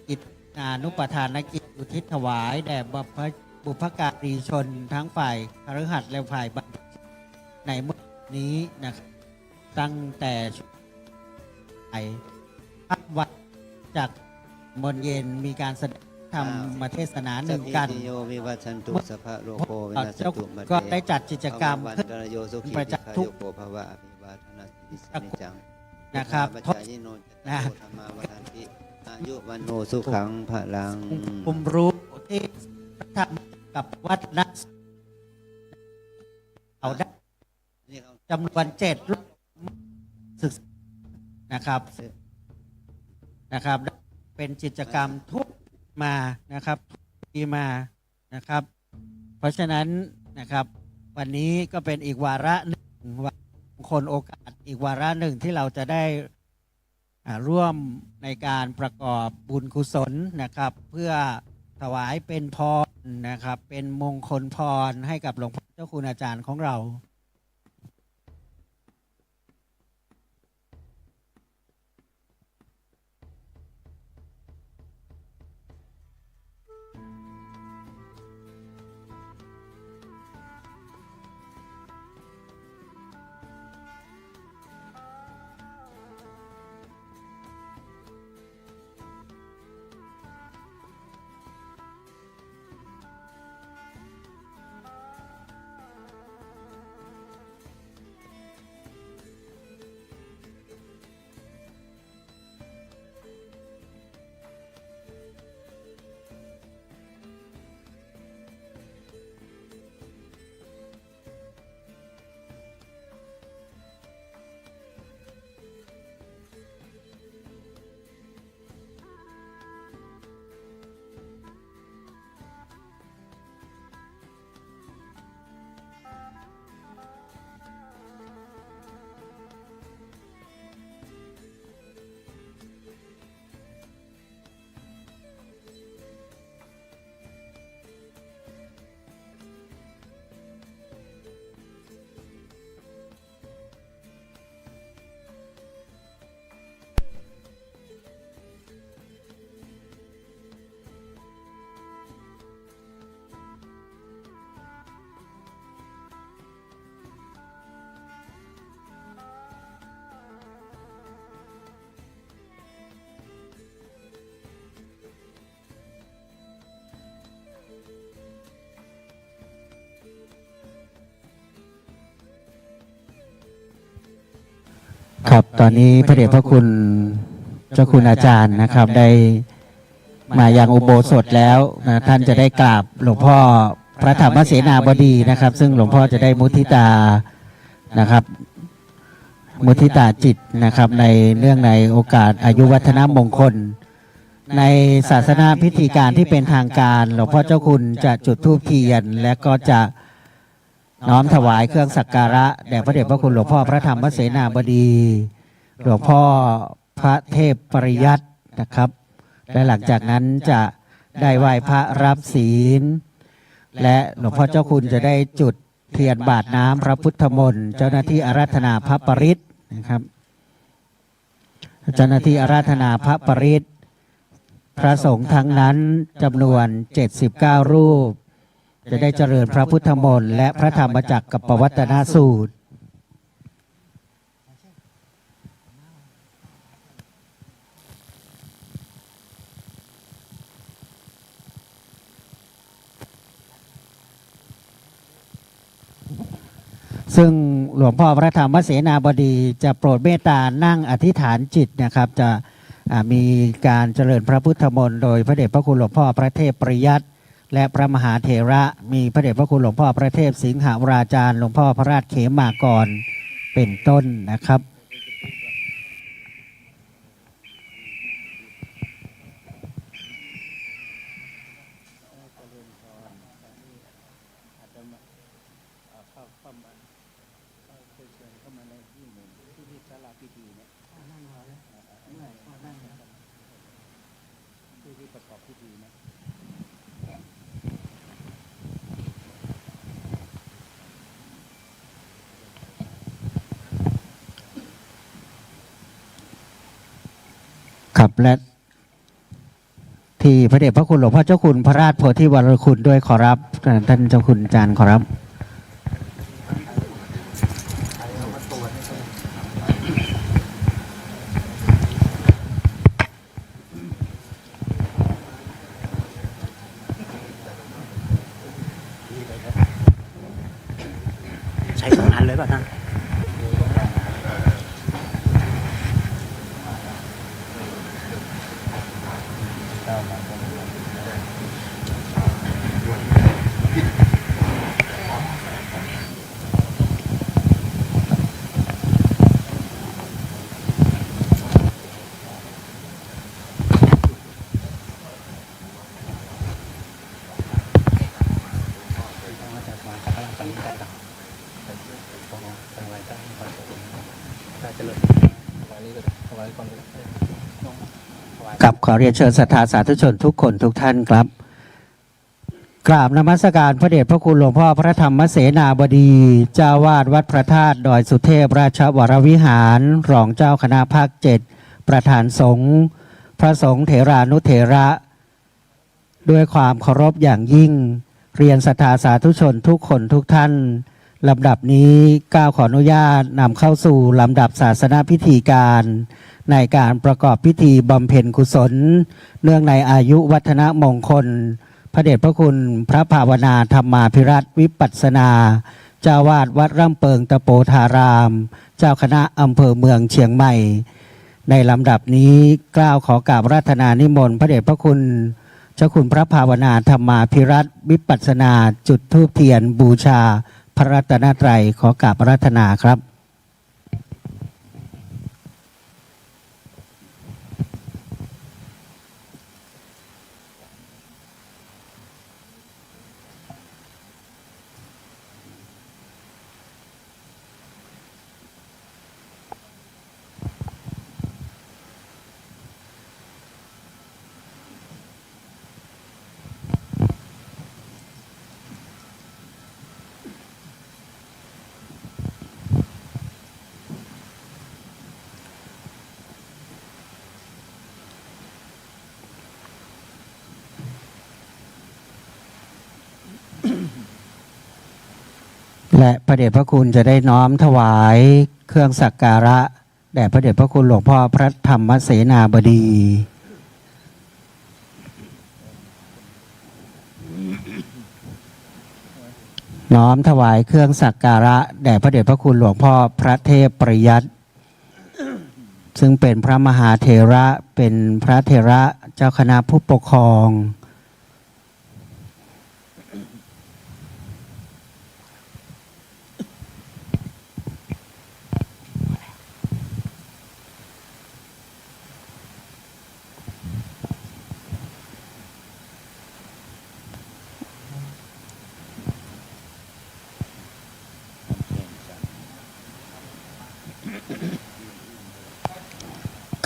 กิจอานุปทานกิจอุทิศถวายแด่บุพการีชนทั้งฝ่ายคฤหัสถ์และฝ่ายบัณฑิตในเมื่อนี้นะครับตั้งแต่ช่วงวันจากมนเย็นมีการแสดงธรรมเทศนาหนึ่งกันโยวิวัชันตุสัพพะโลโกวินาศตุมัตเต ก็ได้จัดกิจกรรม วันตรโยสุขี ประ ติ จำ คา ทุ โย ก โกภวะอภิวาทนาสิริสนิจัง นะครับ ปัจจายิโนจัตโตธรรมาวันติอายุวันโนสุขังพลัง ผมรู้ที่พระธรรมกับวัดนักเอาได้จำนวน7 รูปศึกษานะครับเป็นกิจกรรมทุกมานะครับปีมานะครับเพราะฉะนั้นนะครับวันนี้ก็เป็นอีกวาระหนึ่งวันคนโอกาสอีกวาระหนึ่งที่เราจะได้ร่วมในการประกอบบุญกุศลนะครับเพื่อถวายเป็นพรนะครับเป็นมงคลพรให้กับหลวงพ่อเจ้าคุณอาจารย์ของเราครับตอนนี้พระเดชพระคุณเจ้าคุณอาจารย์นะครับได้มายังอุโบสถแล้วนะท่านจะได้กราบหลวงพ่อพระธรรมเสนาบดีนะครับซึ่งหลวงพ่อจะได้มุทิตานะครับมุทิตาจิตนะครับในเรื่องในโอกาสอายุวัฒนมงคลในศาสนาพิธีการที่เป็นทางการหลวงพ่อเจ้าคุณจะจุดธูปเทียนและก็จะน้อมถวายเครื่องสักการะแด่พระเดชพระคุณหลวงพ่อพระธรรมเสนาบดีหลวงพ่อพระเทพปริยัตินะครับและหลังจากนั้นจะได้ไหว้พระรับศีลและหลวงพ่อเจ้าคุณจะได้จุดเทียนบาทน้ำพระพุทธมนต์เจ้าหน้าที่อาราธนาพระปริตรนะครับเจ้าหน้าที่อาราธนาพระปริตรพระสงฆ์ทั้งนั้นจำนวน79 รูปจะได้เจริญพระพุทธมนต์และพระธรรมจักรกับปวัตตนสูตรซึ่งหลวงพ่อพระธรรมเสนาบดีจะโปรดเมตตานั่งอธิษฐานจิตนะครับจะมีการเจริญพระพุทธมนต์โดยพระเดชพระคุณหลวงพ่อพระเทพปริยัติและพระมหาเถระมีพระเดชพระคุณหลวงพ่อพระเทพสิงหวราจารย์หลวงพ่อพระราชเขมากรเป็นต้นนะครับครับและ ที่พระเดชพระคุณหลวงพ่อเจ้าคุณพระราชโพธิวรคุณด้วยขอรับท่านเจ้าคุณอาจารย์ขอรับใช้2 อันเลยป่ะท่านกับขอเรียนเชิญศรัทธาสาธุชนทุกคนทุกท่านครับกราบนมัสการพระเดชพระคุณหลวงพ่อพระธรรมเสนาบดีเจ้าวาดวัดพระธาตุดอยสุเทพราชวรวิหารรองเจ้าคณะภาค7ประธานสงฆ์พระสงฆ์เถรานุเถระด้วยความเคารพอย่างยิ่งเรียนศรัทธาสาธุชนทุกคนทุกท่านลำดับนี้ก้าวขออนุญาตนำเข้าสู่ลำดับศาสนพิธีการในการประกอบพิธีบำเพ็ญกุศลเนื่องในอายุวัฒนมงคลพระเดชพระคุณพระภาวนาธรรมาภิรัตน์วิปัสสนาเจ้าวาดวัดร่ำเปิงตะโปธารามเจ้าคณะอำเภอเมืองเชียงใหม่ในลำดับนี้กล่าวขอกราบราธนานิมนต์พระเดชพระคุณเจ้าคุณพระภาวนาธรรมาภิรัตน์วิปัสสนาจุดธูปเทียนบูชาพระรัตนตรัยขอกราบราธนาครับและพระเดชพระคุณจะได้น้อมถวายเครื่องสักการะแด่พระเดชพระคุณหลวงพ่อพระธรรมเสนาบดีน้อมถวายเครื่องสักการะแด่พระเดชพระคุณหลวงพ่อพระเทพปริยัติซึ่งเป็นพระมหาเถระเป็นพระเถระเจ้าคณะผู้ปกครอง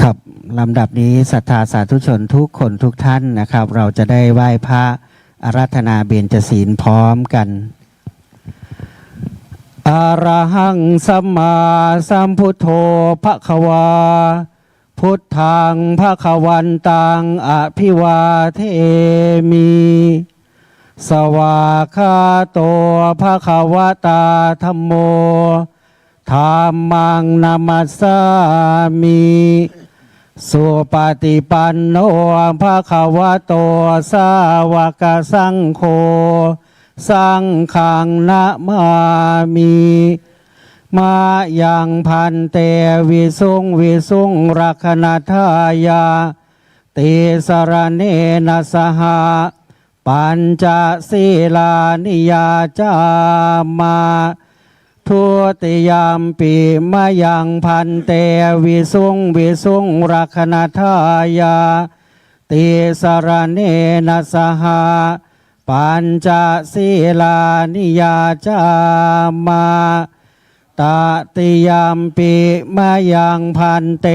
ครับลำดับนี้ศรัทธาสาธุชนทุกคนทุกท่านนะครับเราจะได้ไหว้พระอาราธนาเบญจศีลพร้อมกันอะระหังสัมมาสัมพุทโธภควาพุทธังภควันตังอภิวาเทมิสวากขาโตภควตาธัมโมธัมมังนามัสสามิสุปฏิปันโนภควโตสาวกสังโฆสังฆังนะมามิมายังพันเตวิสุงรักนัทายาติสรเนนะสหปัญจศีลานิยาจามาทุติยามปีมายังพันเตวิสุงรักนัทายาติสรเนนะสหปัญจศีลานิยาจามาตติยามปีมายังพันเต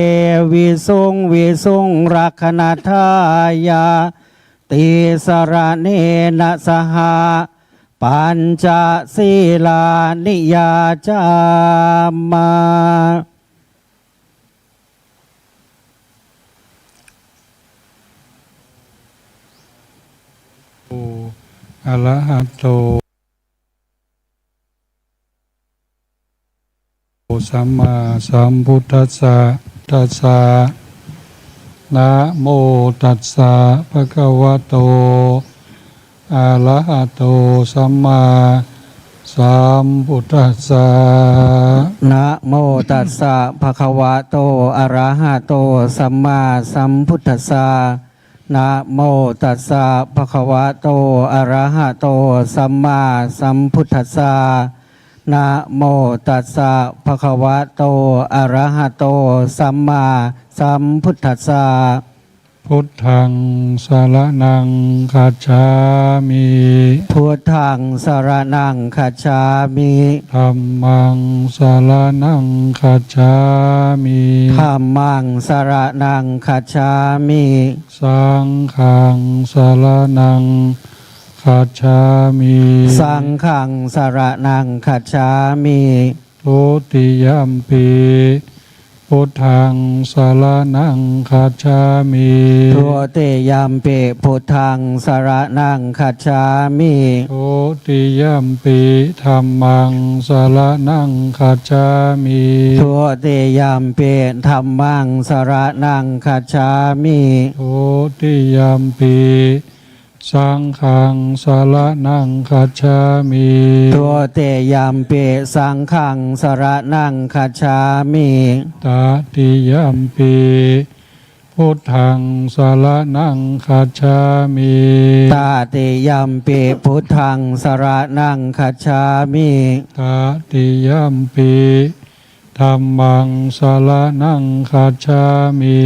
วิสุงรักนัทายาติสรเนนะสหปัญจศีลานิยาจามา อะระหะโตสัมมาสัมพุทธัสสะตัสสะนะโมตัสสะภะคะวะโตอะระหะโตสัมมาสัมพุทธัสสะ นะโมตัสสะภะคะวะโตอะระหะโตสัมมาสัมพุทธัสสะนะโมตัสสะภะคะวะโตอะระหะโตสัมมาสัมพุทธัสสะนะโมตัสสะภะคะวะโตอะระหะโตสัมมาสัมพุทธัสสะ พุทธังสารนังคัจฉามิ พุทธังสรณังคัจฉามิ ธัมมังสารนังคัจฉามิ ธัมมังสรณังคัจฉามิ สังฆังสารนังคัจฉามิ สังฆังสรณังคัจฉามิ ทุติยัมปิพุทธังสารนังคัจฉามิ ทุติยัมปิพุทธังสรณังคัจฉามิ ทุติยัมปิธัมมังสารนังคัจฉามิ ทุติยัมปิธัมมังสรณังคัจฉามิ ทุติยัมปิสังฆังสารนังคัจฉามิ ทุติยัมปิสังฆังสรณังคัจฉามิ ตติยัมปิพุทธังสารนังคัจฉามิ ตติยัมปิพุทธังสรณังคัจฉามิ ตติยัมปิธัมมังสารนังคัจฉามิ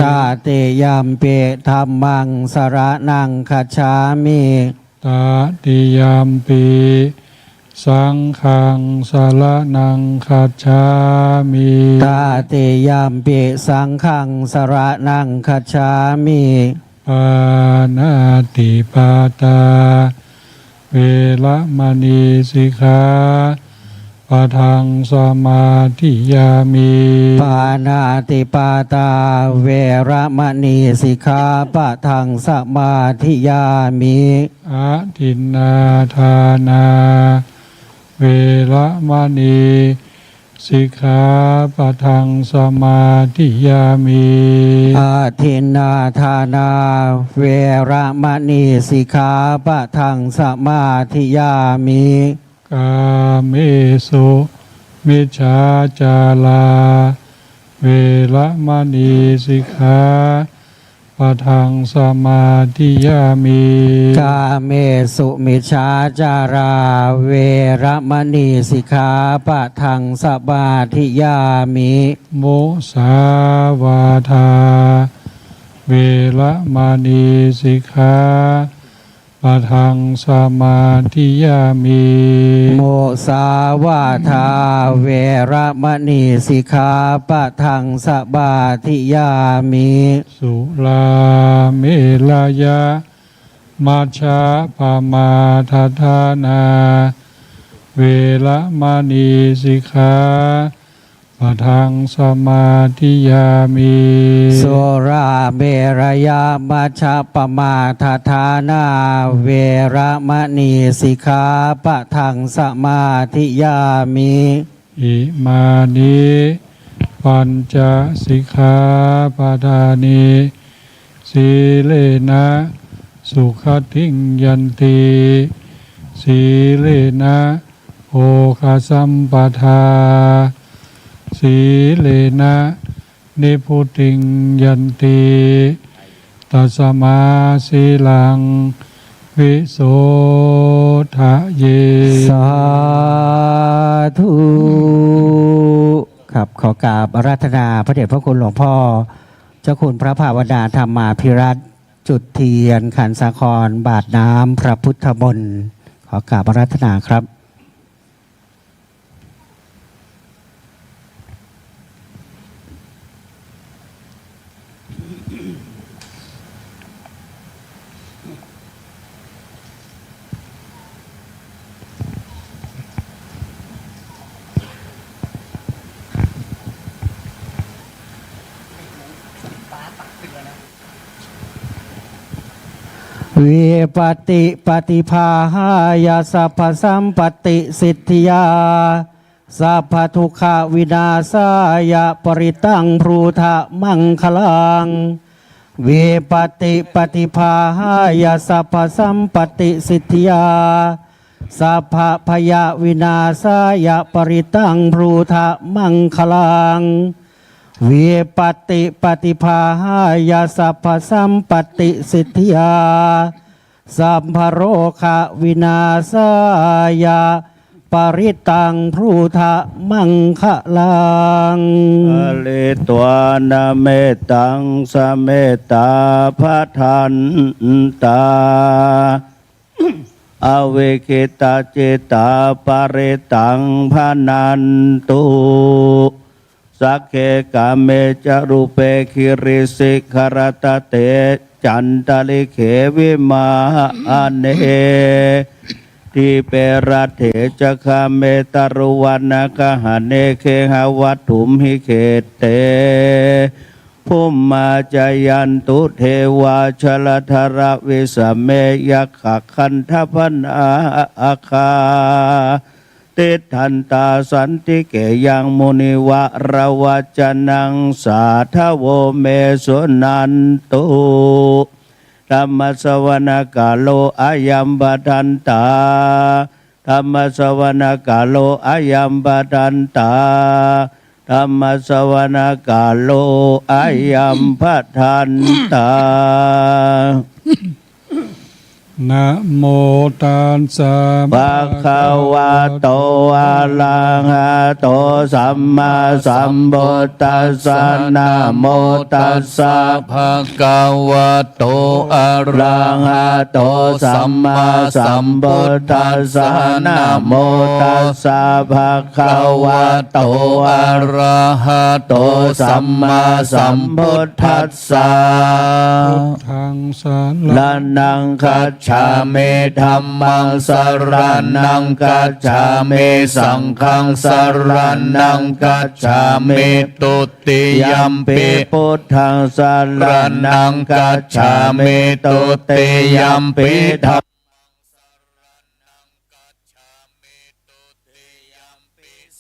ตติยัมปิธัมมังสรณังคัจฉามิ ตติยัมปิสังฆังสารนังคัจฉามิ ตติยัมปิสังฆังสรณังคัจฉามิ ปานาติปาตาเวระมณีสิกขาปะทังสมาธิยามิ ปานาติปาตาเวระมณีสิกขาปะทังสมาธิยามิ อาทินนาทานาเวระมณีสิกขาปะทังสมาธิยามิ อาทินนาทานาเวระมณีสิกขาปะทังสมาธิยามิ กาเมสุมิจฉาจาราเวระมณีสิกขาปะทังสมาธิยามิ กาเมสุมิจฉาจาราเวระมณีสิกขาปะทังสมาธิยามิ มุสาวาทาเวระมณีสิกขาปะทังสมาธิยามิ โมสาวาทาเวระมณีสิกขาปะทังสมาธิยามิ สุลาเมลายะมัชฌะปมาทฐานาเวระมณีสิกขาปะทังสมาธิยามิ สุราเมรยามัชฌะปมาทฐานาเวระมณีสิกขาปะทังสมาธิยามิ อิมานิปัญจสิกขาปทานิสีเลนะสุขติงยันติสีเลนะโภคสัมปทาสีเลนะนิพุติงยันติตัสมาสีลังวิโสทะเย สาธุครับขอกราบอาราธนาพระเดชพระคุณหลวงพ่อ เจ้าคุณพระภาวนาธรรมาภิรัตน์จุดเทียนขันสาครบาทน้ำพระพุทธมนต์ขอกราบอาราธนาครับ อ วิปติปฏิภาหายาสัพพสัมปติสิทธิยาสัพพทุกขวินาศายะปริตังพรูทะมังคลังวิปติปฏิภาหายาสัพพสัมปติสิทธิยาสัพพพยาวินาศายะปริตังพรูทะมังคลังวิปติปฏิภาหายาสัพพสัมปติสิทธิยาสัมภโรคะวินาศายะปริตังพรูทะมังคลัง อลิตวานาเมตังสเมตตาพะทันตา อเวกิตาเจตาปะเรตังพะนันตุสักเคกาเมจรูเปคิริสิกขรตเตจันตลิเขวิมาเนทิเปรัตเถจคาเมตรุวันนกหะเนเคหวัตถุมหิเขเตภูมิมาจายันตุเทวาชลธรวิสเมยักขคันทพนาอาคาติทันตาสันติเกยังมุนิวะระวัจนังสาทโวเมสุนันตุธรรมสวนาคาโลอายัมบดันตาธรรมสวนาคาโลอายัมบดันตาธรรมสวนาคาโลอายัมพทันตานะโมตัสสะ ภะคะวะโตอะระหะโตสัมมาสัมพุทธัสสะนะโมตัสสะภะคะวะโตอะระหะโตสัมมาสัมพุทธัสสะนะโมตัสสะภะคะวะโตอะระหะโตสัมมาสัมพุทธัสสะ พุทธังสาร ลานังคัจฉามิธัมมังสรณังคัจฉามิสังฆังสรณังคัจฉามิตุติยัมปิพุทธังสรณังคัจฉามิตุติยัมปิธัม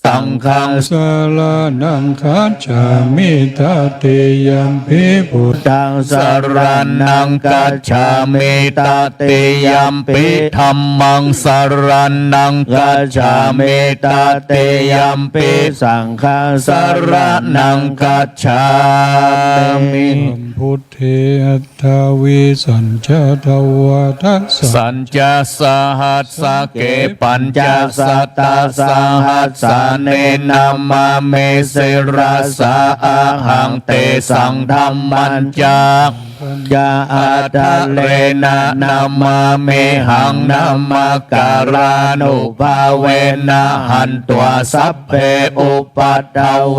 สังฆัง สารนังคัจฉามิตติยัมปิพุท ตังสรณังกัจฉามิตติยัมปิธัมมังสรณังกัจฉามิตติยัมปิสังฆังสรณังกัจฉามิ ธัมพุทเทอัตถวิสัญจทวทัสสะ สัญจสหัสสะเกปัญจสัตตสหัสสะเนนามาเมสิราสาอาหังเตสังธัมมัญจายาอัตเลนะนามาเมหังนามาการานุภาเวนะหันตัวสัพเพอุปัตตเว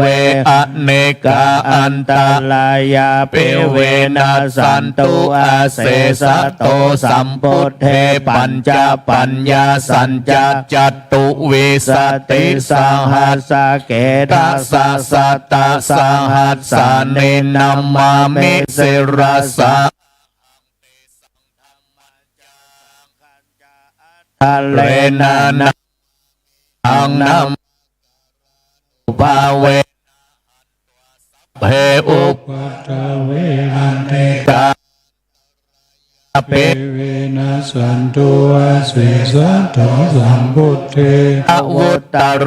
อเนกาอันตรายาเปเวนะสันตุอาเสสะโตสัมพุทเทปัญจปัญญาสัญจจัตตุวิสติสังหัสสะเกตัสสะสัตตะสังหัสสะเนนามาเมสิราสาทะเลนานังนำภาเวเพอุ ปัตตเวนันเต กาเป เวนะสันตุอาเสสะโตสัมพุทเท อวุตตร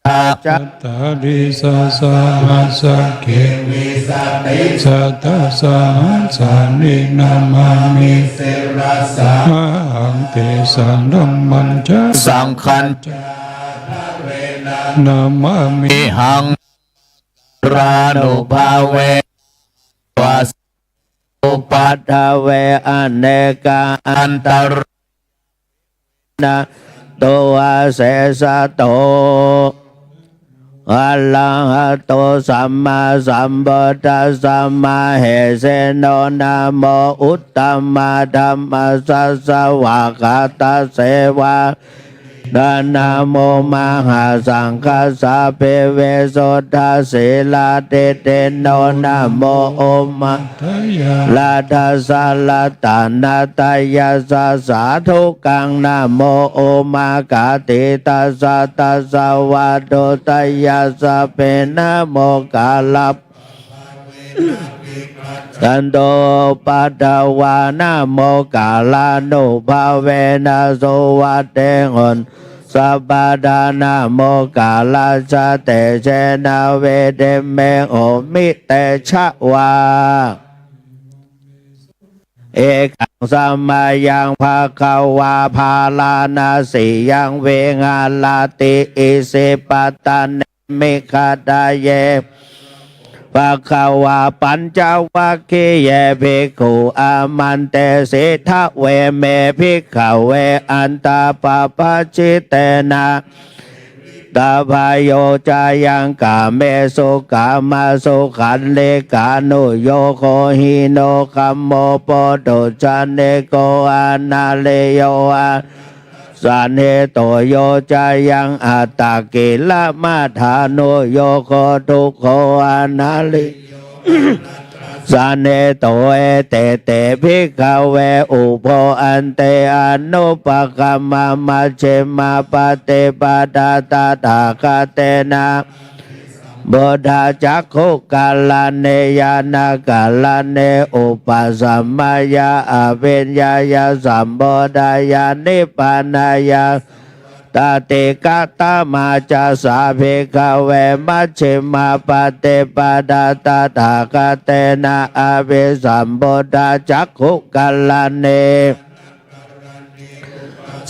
อาจั จัตตาริสาสะหัสสะเกวิสติสัตตะสหัสสะนินามามิเสราสะมาหังเตสังธัมมัญจ สังขัน นามามิ มิหังรานุภาเววัสอุปัฏฐเวอเนกาอันตรนะตัวเสสะโตอะระหะโตสัมมาสัมพุทธัสสะมาเหเสโนนะโมอุตตมะธัมมัสสะสวากาตเสวะ ดานาโมมหาสังฆาสาเปเวโสทาศิลาเตเตโนนะโมโอมะ ทยา ลาทาสาลาตานาตายาสาสาธุกังนะโมโอมากาติตาสาตาสาวาโดตายาสาเปนะโมกาลับสันโตปัตตวานะโมกาลานุภาเวนะโสวัตเตหนสัพพดานะโมกาลาชาเตเชนะเวเดเมโอมิเตชะวาเอกังสัมมายังภาควาภาลานาสิยังเวงาลาติอิสิปตันเมฆาดาเยภาควาปัญจวัคคีย์เยภิกขุอามันเตสิทะเวเมภิกขเวอันตาปะปะชิเตนะตาพายโยจายังกาเมสุกามาสุขันเลกานุโยโคหิโนคัมโมโปโตจันเนโกอานาเลโยอาสันเหโตโยจายังอัตตากิละมาธานุโยโคทุกโคอานาเลสันเหโตเอเตเตภิกขเวอุโพอันเตอนุปกัมมามาเชมาปฏิปทาตาตากาเตนะบุทธาจักขุกาลเนยานากาลเนอุปสัมมายาอเวนญายาสัมโบดายานิพพานายาตาเตกะตามาจาสาภิกขเวมัชฌิมาปฏิปทาตาถากาเตนะอเวสัมโบดาจักขุกาลเน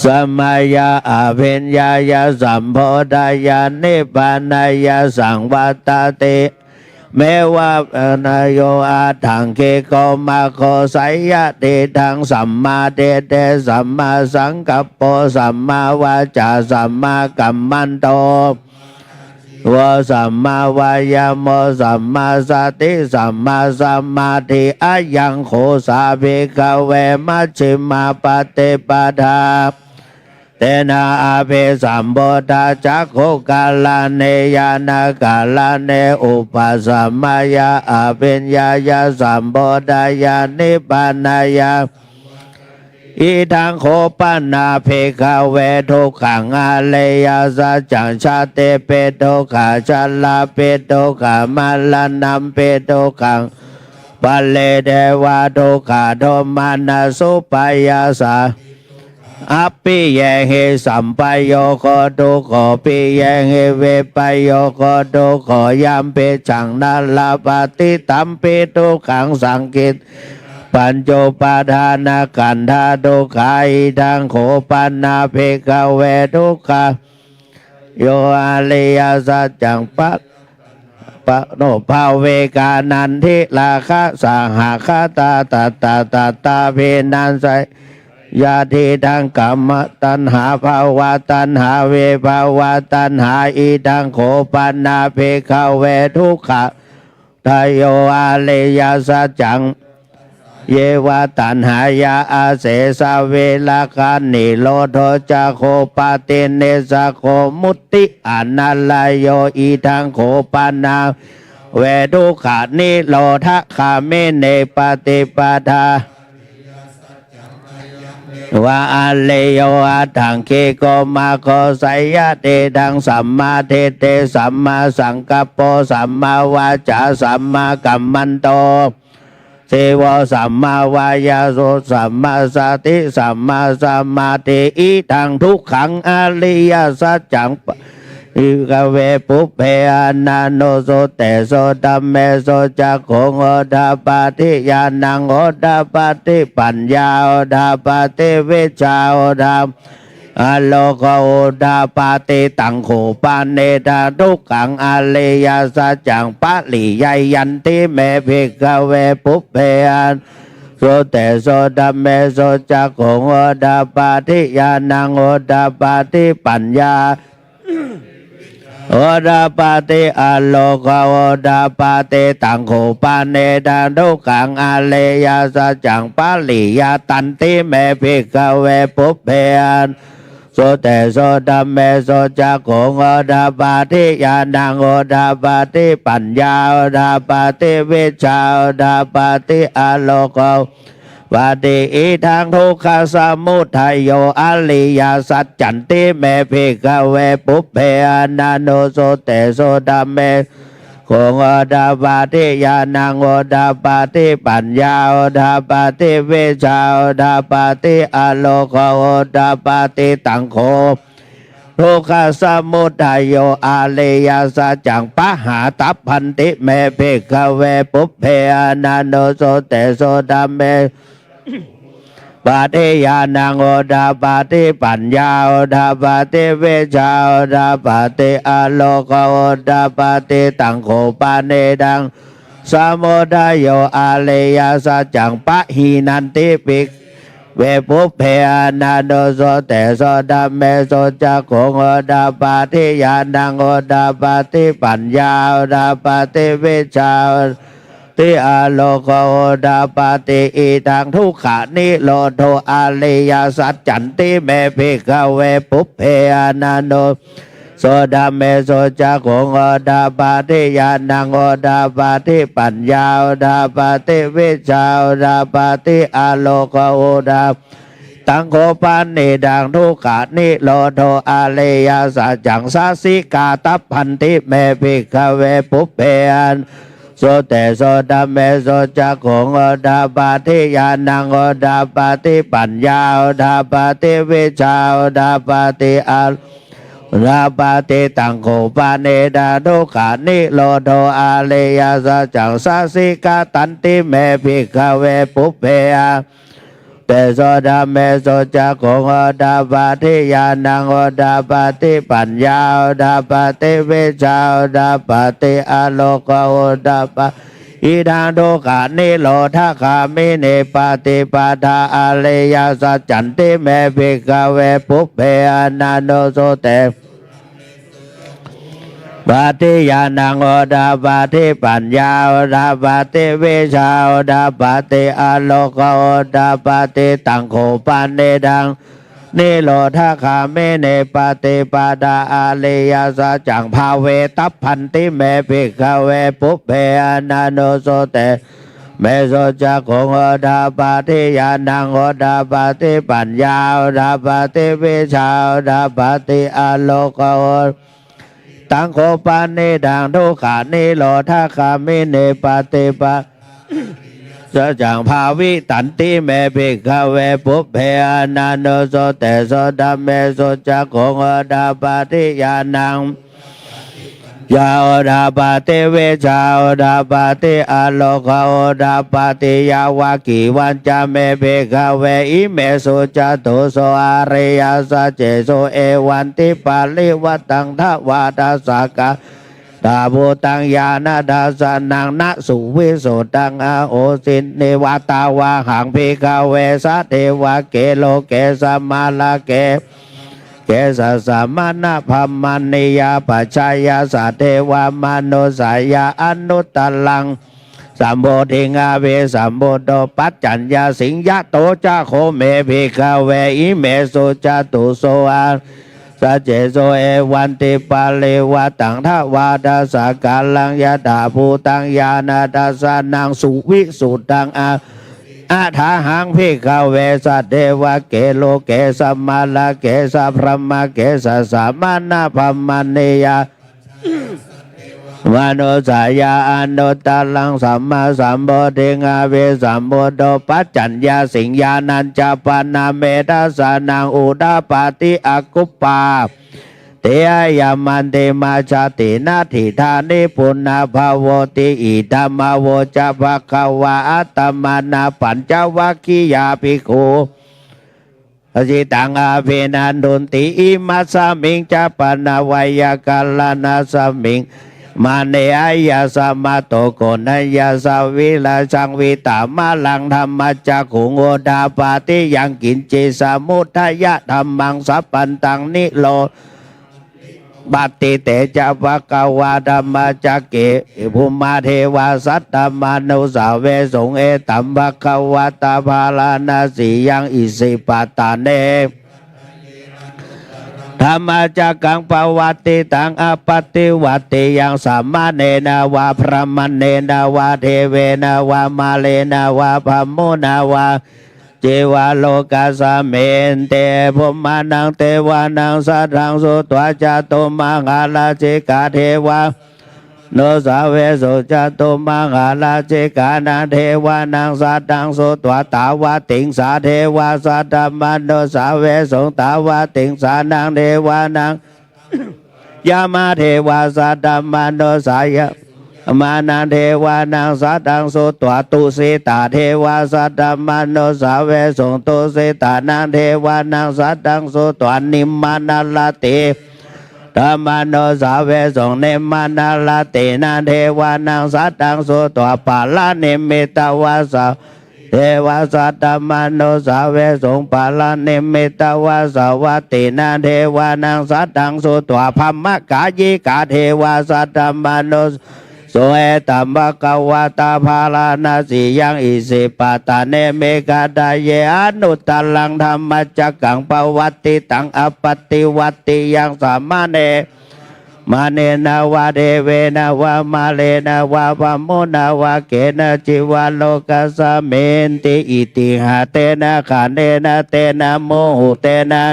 สมัยาอเวนญายาสัมโพธายานิพพานายาสังวัตเตเมวะนายโยอาทังเคโกมาโคไสยะเตทังสัมมาเตเตสัมมาสังกัปโปสัมมาวาจาสัมมากัมมันโตวะสัมมาวายาโมสัมมาสติสัมมาสัมมาทิอายังโคสาภิกขเวมัชฌิมาปฏิปทาเตนะอาเภสัมโพธาจักขุกาลเนยานากาลเนอุปสัมมายาอาเพ็ญญายาสัมโพธายานิพพานายาอีทังโคปันนาเพคาเวทุกขังอาเลยาสัจจังชาเตเปโตขาชัลลาเปโตขามาลานัมเปโตขังปัลเลเดวาโตขาโทมานาสุปายาสาอัปปิเยเหสัมปโยโคตุโขปิเยเหเวปโยโคตุโขยัมเปจังนัลลาปฏิตัมปิทุขังสังกิตปัญจปาทานากันธาทุกขาอิทังโขปันนาเพกเวทุกขาโยอาลิยาสัจจังปัตปะโนภาเวกานันทิลาคะสหคาตาตาตาตาตาเพนันไสยาทิทังกัมมตัณหาภาวะตัณหาเวภาวะตัณหาอิทังโขปันนาเพกเวทุกขะทายโยอาลิยาสัจจังเยวะตัณหายาอาเสสะเวลาคานิโลโทจาโคปาเตเนสะโคมุตติอนัลลายโยอีทังโขปันนาเวทุกขานิโลทะคาเมเนปฏิปทาวะอาเลโยอาทังเคโกมาโคไสยะเตทังสัมมาเทเตสัมมาสังกัปโปสัมมาวาจาสัมมากัมมันโตเทวะสัมมาวายาโสสัมมาสติสัมมาสัมมาทิอิทังทุกขังอริยสัจจังอิกเวปุเพอานาโนโสเตโสตัมเมโสจักขงโอดาปาติญาณังโอดาปาติปัญญาโอดาปาติวิชาโอดาอโลกโอดาปาติตังโขปานเนธาทุกขังอริยสัจจังปะลิยายันติเมภิกขเวปุเพอาโสเตโสตัมเมโสจักขงโอดาปาติญาณังโอดาปาติปัญญาโอดาปาติอโลกโอดาปาติตังโขปานเนธาทุกขังอริยสัจจังปะลิยาตันติเมภิกขเวปุเพอาโส แต่โสดัมเมโสจักขุงโอดาปาติญาณังโอดาปาติปัญญาโอดาปาติวิชชาโอดาปาติอาโลโกปาติอิทังทุกขสมุทัยโยอริยสัจจันติเมภิกขเวปุพเพอนันโนโสแต่โสดัมเมโคงโอดาปาติญาณังโอดาปาติปัญญาโอดาปาติวิชชาโอดาปาติอาโลโกโอดาปาติตังโฆทุกขสมุทัยโยอาริยสัจจังปะหาตัพพันติเมภิกขเวปุพเพอนันโนโสแต่โสดัมเมปาติญาณังโอดาปาติปัญญาโอดาปาติวิชชาโอดาปาติอาโลโกโอดาปาติตังโฆปาเนดังสมุทัยโยอาริยสัจจังปะหีนันติภิกขเวปุพเพอนันโนโสแต่โสดัมเมโสจักขุงโอดาปาติญาณังโอดาปาติปัญญาโอดาปาติวิชชาติอาโลโกโอดาปาติอิทังทุกขานิโรโธอาริยสัจจันติเมภิกขเวปุพเพอนันโนโสดัมเมโสจักขุงโอดาปาติญาณังโอดาปาติปัญญาโอดาปาติวิชชาโอดาปาติอาโลโกโอดาตังโฆปานิดังทุกขานิโรโธอาริยสัจจังสาสิกาตัพพันติเมภิกขเวปุพเพอโสแต่โสดัมเมโสจักขุงโอดาปาติญาณังโอดาปาติปัญญาโอดาปาติวิชชาโอดาปาติอาราปาติตังโฆปาเนดาทุกขานิโรโธอาริยสัจจังสาสิกาตันติเมภิกขเวปุพเพแต่โสดัมเมโสจักขุงโอดาปาติญาณังโอดาปาติปัญญาโอดาปาติวิชชาโอดาปาติอาโลโกโอดาปาอิทังทุกขานิโรธคามิเนปาติปาทาอาริยสัจจันติเมภิกขเวปุพเพอนันโนโสแต่ปาติญาณังโอดาปาติปัญญาโอดาปาติวิชชาโอดาปาติอาโลโกโอดาปาติตังโฆปาเนดังนิโรธคามิเนปาติปาดาอาริยสัจจังภาเวตัพพันติเมภิกขเวปุพเพอนันโนโสแต่เมโสจักขุงโอดาปาติญาณังโอดาปาติปัญญาโอดาปาติวิชชาโอดาปาติอาโลโกโอตังโฆปานิดังทุกขานิโรธคามิเนปาติปาสัจจังภาวิตันติเมภิกขเวปุพเพอนันโนโสแต่โสดัมเมโสจักขุงโอดาปาติญาณังยาโอดาปาติเวชาโอดาปาติอาโลโกโอดาปาติยาวากิวันจาเมภิกขเวอิเมสุจตุโสอาริยสัจเจโสเอวันติปาลิวัตังทวาทาสากาตาโบตังญาณดาสนังนะสุวิโสตังอาโอสินเนวตาวาหังภิกขเวสะเทวะเกโลเกสัมมาลาเกเกสะสามานะพัมมันิยาปัจจายาสัตเทวามโนสายาอนุตตลังสัมโพธิงาเวสัมโพโตปัจจัญญาสิงยะโตจะโคเมภิกขเวอิเมสุจตุโสอาสัจเจโสเอวันติปาเลวะตังทวาดาสกาลังยะดาภูตังญาณทัสสานังสุวิสุตังอาทาหังภิกขเวสัตเทวะเกโลเกสัมมาลาเกสัพพะมะเกสัสสามานะพัมมันิยามโนสายาอนุตตลังสัมมาสัมโพธิงาเวสัมโพโตปัจจัญญาสิงญานัญจปานาเมทัสสานังอุดาปาติอกุปปาเตยามันเตมาชาตินาทิธานิปุณณภาวติอิธรรมโวจะภควาอัตตมานาปัญจวัคคียาภิกขุสิตังอาภินันตุติอิมัสสมิงจะปนาวัยกาลนาสมิงมาเนอายาสมาโตโกนัยยาสวิลาสังวิตามาลังธรรมจักขุงโอดาปาติยังกินจิสมุทัยะธรรมังสัพพันตังนิโรบัตติเตจะภควาธรรมจักเกภูมาเทวาสัตตมานุสาเวสงเอตัมภควตาภาลานาสียังอิสิปตาเน ธรรมจักกังปวัตติตังอปติวัตติยังสัมมาเนนาวาพระมันเนนาวาเทเวนาวามาเลนาวาพัมมุนาวาเจวาโลกาสเมนเตภุมานังเทวานังสัทธังสุตวจาตุมังคาลาจิกาเทวาโนสาเวสุจตุมังคาลาจิกานังเทวานังสัตตังสุตวตาวาติงสาเทวาสัตตมันโนสาเวสุตาวาติงสานังเทวานังยามาเทวาสัตตมันโนสายมานังเทวานังสัตตังสุตวตุสิตาเทวาสัตตมันโนสาเวสุตุสิตานังเทวานังสัตตังสุตวนิมมานัลลติธรรมโนสาเวสงเนมานาลาตินาเทวานังสัตตังสุตวปาลานิมิตาวาสาเทวาสัตตมโนสาเวสงปาลานิมิตาวาสาวตินาเทวานังสัตตังสุตวพัมมะกายิกาเทวาสัตตมโนโสเอตัมภะกวาตาภาลานาสียังอิสิปตาเนเมกาดาเยอนุตตลังธรรมจักกังปวัตติตังอปติวัตติยังสามเนมาเนนาวาเดเวนาวามาเลนาวาปโมนาวาเกนะจิวาโลกัสเมนติอิติหะเตนะขันเนนะเตนะโมหุเตนะ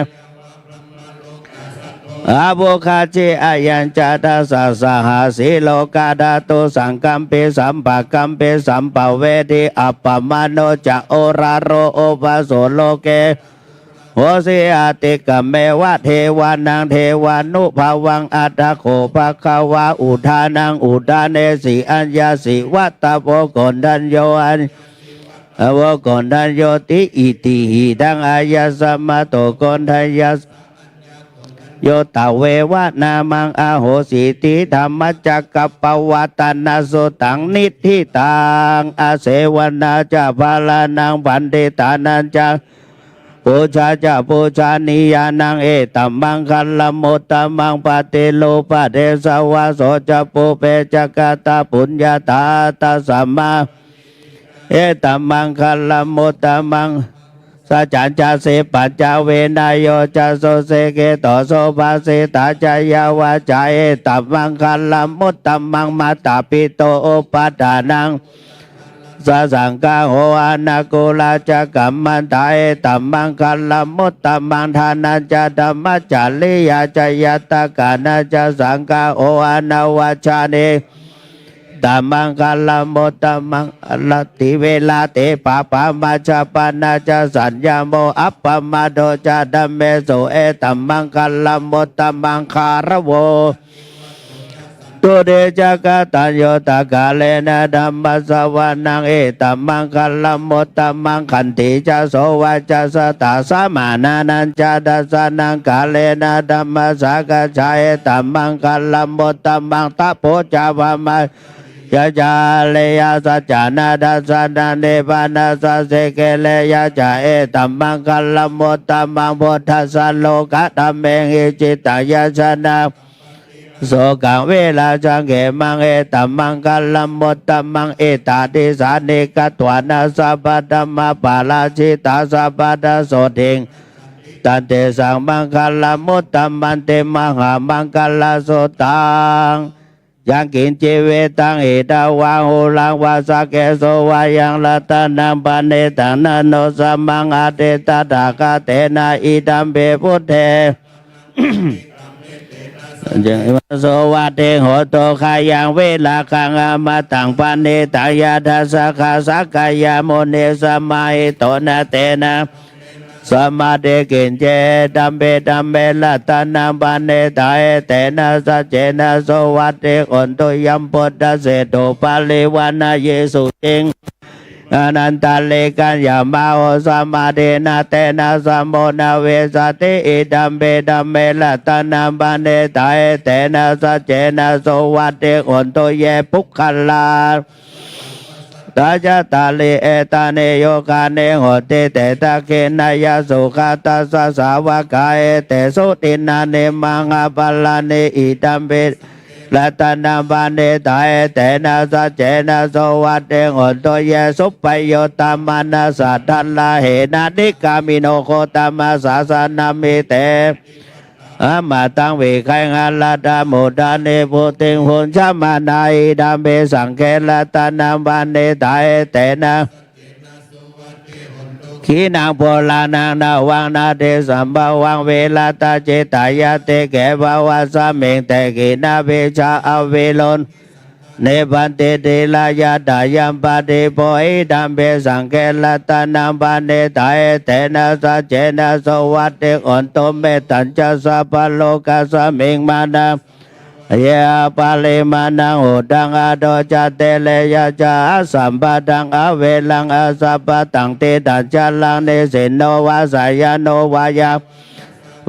อาโวคาเจอายัญจาตาสาสหาสีโลกาดาตุสังกัมเปสัมปะกัมเปสัมปะเวทิอัปปมาโนจะโอราโรโอภาโสโลเกโหสิอาติกะเมวะเทวานังเทวานุภาวังอัตถโขภะคะวาอุทานังอุทาเนสีอัญญาสิวัตตโพกนทัญโยอันอวกนทัญโยติอิติหิดังอายาสมะโตกนทัญญาโยตเววะนามังอาโหสิติธรรมจักกัปปวัตนาสุตังนิธิตังอาเสวนาจะภาลานังปันติตานันจะปูชาจะปูชานิยานังเอตัมมังคัลลมุตตมังปฏิโลปะเทสวะโสจะปูเปจักตาปุญญาตาตัสสัมมาเอตัมมังคัลลมุตตมังสัจจัญจาสิปัจจาเวนายโยจะโสเสเกตโสภาสิตาจายาวาจาเอตัมมังคัลลมุตตมังมาตาปิโตโอปัฏฐานังสสังฆโหอานาโกลาจะกัมมันตาเอตัมมังคัลลมุตตมังทานัญจะธัมมจาริยาจยัตตกานาจะสังฆโหอานาวาชาเนตัมมังคัลลมุตตมังอลติเวลาเตปะปะมาชาปนาจะสัญญาโมอัปปมาโดจะดัมเมโสเอตัมมังคัลลมุตตมังคารโวตุเดจักตัญโยตกาเลนะธัมมัสสวานังเอตัมมังคัลลมุตตมังขันติจะโสวาจะสตาสมานานันจะดัสสนังกาเลนะธัมมัสสกจายตัมมังคัลลมุตตมังตะโพจาวามายะจาเลยาสัจจานาดัสสนาเนปานาสเสเกเลยาจาเอตัมมังคัลลมุตตมังพุทธัสสะโลกะธัมเมหิจิตายาชนะโสกังเวลาจังเกมังเอตัมมังคัลลมุตตมังเอตาติสานิกตวานาสัพพะธัมมาปาราชิตาสัพพะทโสทิงตันเตสังมังคัลลมุตตมันเตมหามังคัลลโสตังยังกินเจเวตังเอตาวาโหลังวาสะเกโสวายังลัตนังปเนตังนโนสัมมังอาเตตถาคเตนะอิดัมเปพุทเทยังโสวาเตโหโตขายังเวลาคังอามาตังปเนตังยาทัสสะขาสักกายโมเนสัมมาหิโตนะเตนะสมาเดกินเจดัมเบละตานังปเนตาเอเตนะสัจเจนะโสวัตเตอนโตยัมปุตตะเสโตปาลิวานาเยสุติงอนันตเลกันยามาโอสมาเดนะเตนะสัมโมนาเวสติอิดัมเบละตานังปเนตาเอเตนะสัจเจนะโสวัตเตอนโตเยปุคคลาตาจตาลิเอตาเนโยกาเนโหติเตตะเกนายาสุขตัสสะสาวกาเอเตสุตินาเนมังอาปลาเนอิตัมเบละตานัมปเนตาเอเตนะสัจเจนะโสวัตเตโหตเยสุปโยตามานาสัทธัลลาเหนะนิกามิโนโคตามาสาสนามิเต อามาตังเวไคงาลาดาโมดาเนโพเตงโหนชามานาอิดามเบสังเกลาตานังบานเนตายเตนะขีนางโพลานังนาวังนาเดสัมภาวังเวลาตาเจตายาเตแกภาวาสาเมงแต่กีนาเวชาอเวโลนเนบันเตเดลายาดายัมปะเดโพอิดัมเบสังเกลตานังบานเนตายเตนะสัจเจนะสวัสดิอนโตเมตัญจสัพพโลกัสสมิงมานังเยปาลิมานังโหดังอาโดจเตเลยาจาสัมปะดังอเวลังอาสัพพะตังเตตัญจลังเนสินโนวาสายโนวายา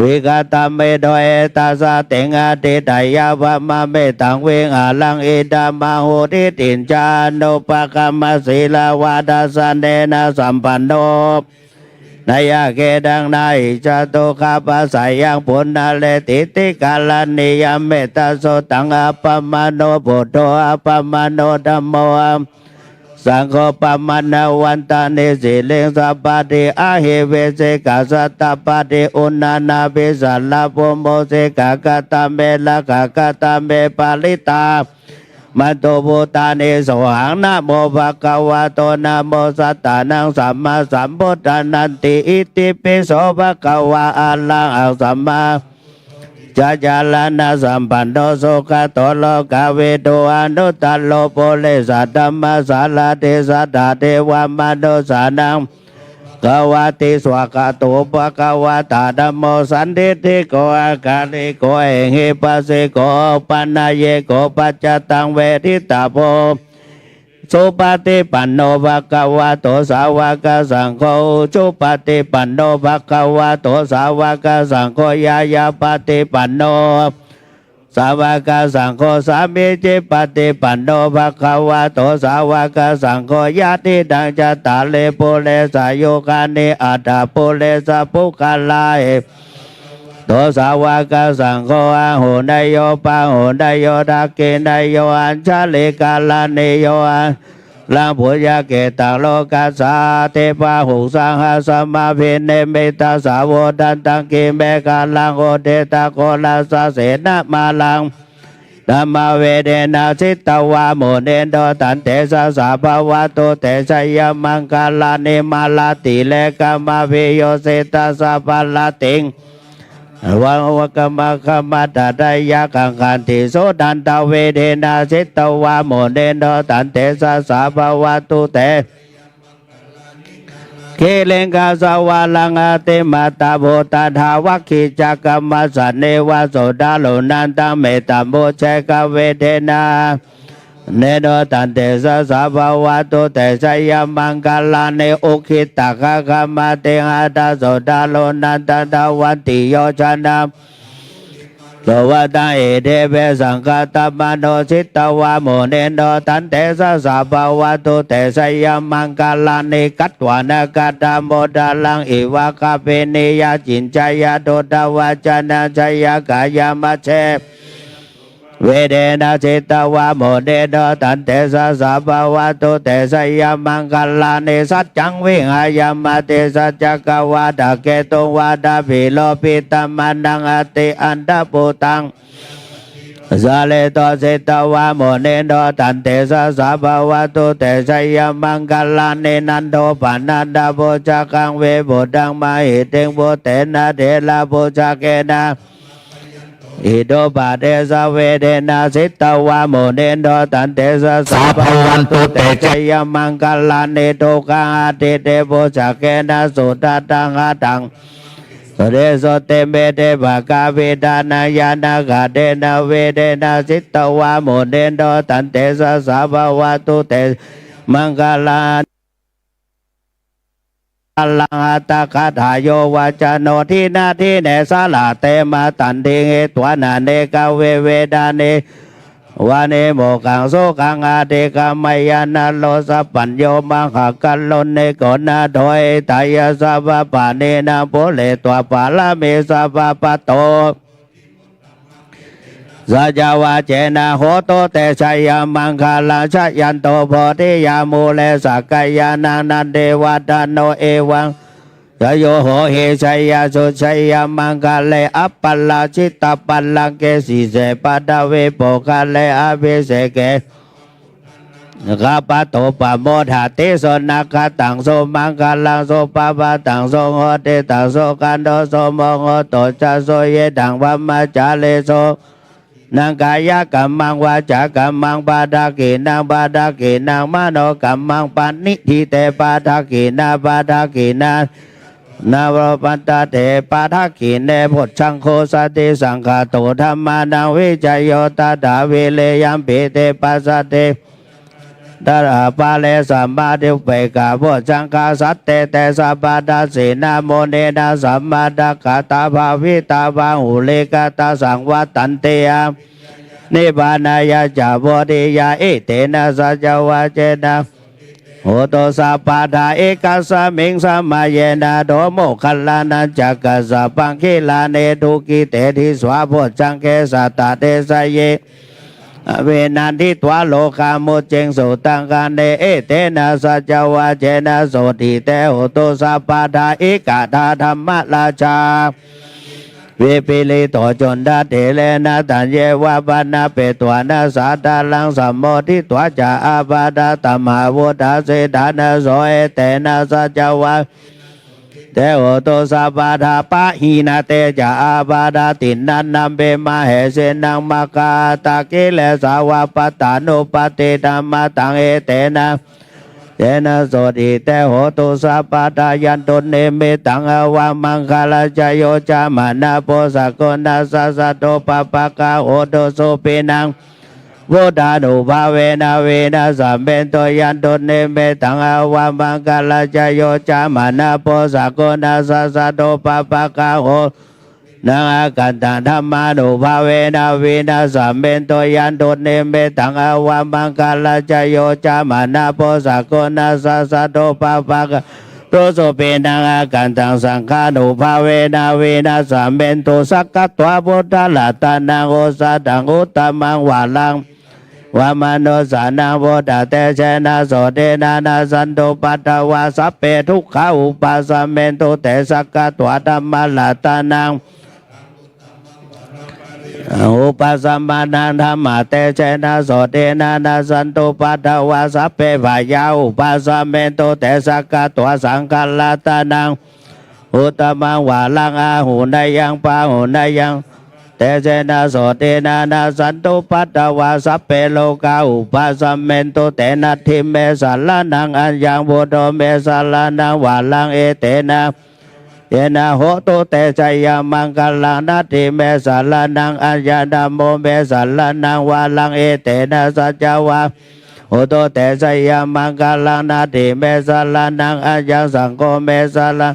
วิกาตเมโดเอตาสะเตงอาติตายาวะมะเมตังเวงอาลังอิดามาโหติตินจานุปะกรรมศีลาวาดาสันเดนะสัมปันโนนายาเกดังนายจตุคาปัสสายังปุณณเลติติกาลนิยมเมตโสตังอปมาโนปุโตอปมาโนธัมโมสังโฆปมาณวันตานิสิเลงสัพพะติอาหิเวเสกาสัตตปะติอุณานาภิสัลลาภโมเสกากตาเมละกากตาเมปาลิตามัตโตพุตานิสหังนะโมภะคะวะโตนะโมสัตตานังสัมมาสัมพุทธานันติอิติปิโสภะคะวะอะระหังสัมมาจาจาลานาสัมปันโนสุขโตโลกาเวโตอนุตตโลโพเลสัตตมะสาลาเทสัตตาเทวามนุสานังกวาติสวากาโตปะกวาตาธัมโมสันติติโกอากาลิโกเอหิปัสสิโกปันนาเยโกปัจจตังเวทิตาโพสุปฏิปันโนภะคะวะโตสาวกสังโฆสุปฏิปันโนภะคะวะโตสาวกสังโฆยายาปฏิปันโนสาวกสังโฆสามีจิปฏิปันโนภะคะวะโตสาวกสังโฆญาติดังจตาเลปุเรสายุคานิอัตถปุเรสปุคาลายโตสาวกสังโฆอาหุนายโยปะหุนายโยทักขินายโยอัญชลิกาลานิโยอันลังพุยาเกตังโลกัสสาเทปะหุสังหสมาภิเนเมตาสาวดันตังกิเมกาลังโอเดตาโกลาสเสนามาลังธัมมเวเดนะสิตวาโมเนโดตันเตสะสะภาวะโตเตชยมังคลานิมาลาติเลกามาวิโยเสตาสัพพลาติงวังวกมะขมัตตายะกังคันติโสดันตเวเดนะสิตวาโมเนโดตันเตสะสะภาวะโตเตเคเลงกาสวาลังอาเตมาตาโบตาทาวัคคิจักรรมสันเนวะโสดาโลนันตังเมตตาโมเชกเวเดนาเนโดตันเตสะสะภาวะโตเตชยมังคลาเนอุคิตะคะคะมาเตหะตาโสดาโลนันตันตาวันติโยชนะโสวะตังเอเดเวสังฆตัมมโนสิตวาโมเนโดตันเตสะสะภาวะโตเตชยมังคลาเนกัตวานากตาโมดาลังอิวะคาเปเนยาจินจายาโดดาวาจนะจายากายามัชเชเวเดนะจิตวาโมเดโดตันเตสะสะภาวะโตเตชยมังคลาเนสัจจังวิหายามาเตสัจจกวาดาเกตุวาดาภิโลปิตัมมันังอติอันดาปุตังสาเลโตจิตวาโมเนโดตันเตสะสะภาวะโตเตชยมังคลาเนนันโดปานันดาโพจักังเวโบดังมาหิเตงโบเตนะเดลาโพจักเกนะอิโดปาเดสะเวเดนะสิตวาโมเนโดตันเตสะสะภะวันตุเตชยมังคลาเนโตกังอาติเตโพจักเกนะสุตตังอาตังสเดโสเตเมเตภะกาเวดานายานากาเดนะเวเดนะสิตวาโมเนโดตันเตสะสะภะวันตุเตมังคลาลังอัตตะคาถายโยวาจโนทินาทิเนสาลาเตมาตันติเงตวานาเนกาเวเวดาเนวาเนโมกังโสกังอาเดกามายานาโลสัพปัญโยมังหากัลโลเนโกนาโดยตายาสัพปะเนนาโพเลตัวปาลาเมสัพปะโตสัจวาเจนะโหโตเตชยมังคลาชยันโตโพธิยามูเลสักกายานังนันเดวะดานโนเอวัง ยโยโหเหชัยยาสุชัยยามังกาเลอัปปัลลาชิตตปัลลังเกสีเสปะดาเวโปกาเลอาเวเสเกข้าปะโตปะโมทาเตโสนาคาตังโสมังกาลังโสปะปะตังโสโหเตตังโสกันโดโสมโหโตจะโสเยตังวัมมาจาเลโสนางกายกัมมังวาจากัมมังปาดากินางปาดากินางมโนกัมมังปานิทิเตปาดากินาปาดากินานาวปัตตาเตปาทักขินเนพุทธังโคสติสังฆาโตธรรมานังวิจโยตาดาเวเลยัมปิเตปัสสะเตตระปาเลสัมมาทิเปกาพุทธังคาสัตเตเตสัปปาดาสีนาโมเนนะสัมมาดากาตาภาวิตาภาหุเลกาตาสังวัตันเตยานิบานายาจาโพธิยาเอเตนะสัจวะเจนะโหโตสัพพะทาเอกัสสมิงสัมมาเยนะโดโมคัลลานันจักกัสสะปังคิลาเนทุกิเตทิสวะโพจังเกสัตตะเตสะเยเวนันทิตวะโลกามุเจงสุตังกันเนเอเตนะสัจวะเจนะโสติเตโหโตสัพพะทาเอกะทาธรรมราชาวิปิลิโตจนดาเทเลนะตัญเยวะปนาเปตวานาสาตาลังสัมโมทิตวะจาอาปาดาตัมหาวุฒาเสดานะโสเอเตนะสัจวะเตโหโตสัพพะทาปะหินาเตจาอาปาดาตินันนัมเบมาเหเสนังมากาตากิเลสาวะปตานุปติธัมมาตังเอเตนะเจนะโสติเตโหตุสัพพะทายันตุเนเมตังอวามังคลาจโยจามานาโพสกนัสสะสะโตปะปะกาโหตุโสปินังวุฒานุภาเวนะเวนะสัมเบนโตยันตุเนเมตังอวามังคลาจโยจามานาโพสกนัสสะสะโตปะปะกาโหนังอากันตังธรรมานุภาเวนะเวนะสัมเบนโตยันตุเนเมตังอวามังคลาจโยจามานาโพสกนัสสะสะโตปะปะกาโตโสเปนังอากันตังสังฆานุภาเวนะเวนะสัมเบนโตสักกะตวะพุทธลาตานังโอสะตังอุตตมังวาลังวามโนสานังโพธาเตเชนะโสเทนานาสันโตปัตตวาสัพเพทุกขาอุปาสัมเมนโตเตสักกะตวะธัมมาลาตานังอุปสัมมานังธรรมะเตเชนะโสเทนานาสันตุปัฏฐวาสัพเพภายาอุปสัมเมนโตเตสักกะตัวสังฆลาตานังอุตตมังวาลังอาหูนายังปาหูนายังเตเชนะโสเทนานาสันตุปัฏฐวาสัพเพโลกาอุปสัมเมนโตเตนะทิเมสัลลานังอัญญังบุโตเมสัลลานังวาลังเอเตนะเยนะโหตุเตชัยยามังคลังนาทิเมสัลลานังอัญญาดามโมเมสัลลานังวาลังเอเตนะสัจวะโหตุเตชัยยามังคลังนาทิเมสัลลานังอัญญาสังโฆเมสัลลา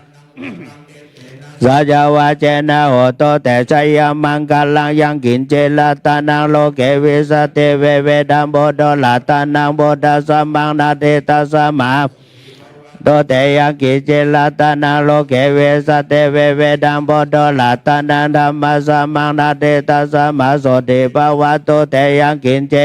สัจวะเจนะโหตุเตชัยยามังคลังยังกินเจลาตานังโลเกวิสเตเวเวดัมโบโดลาตานังโบดัสมังนาเตตัสมาโตเตยังกิเจลาตานังโลเกเวสเตเวเวดัมโบโดลาตานังธรรมสมังนาเตตัสมาโสติภาวะโตเตยังกินเจ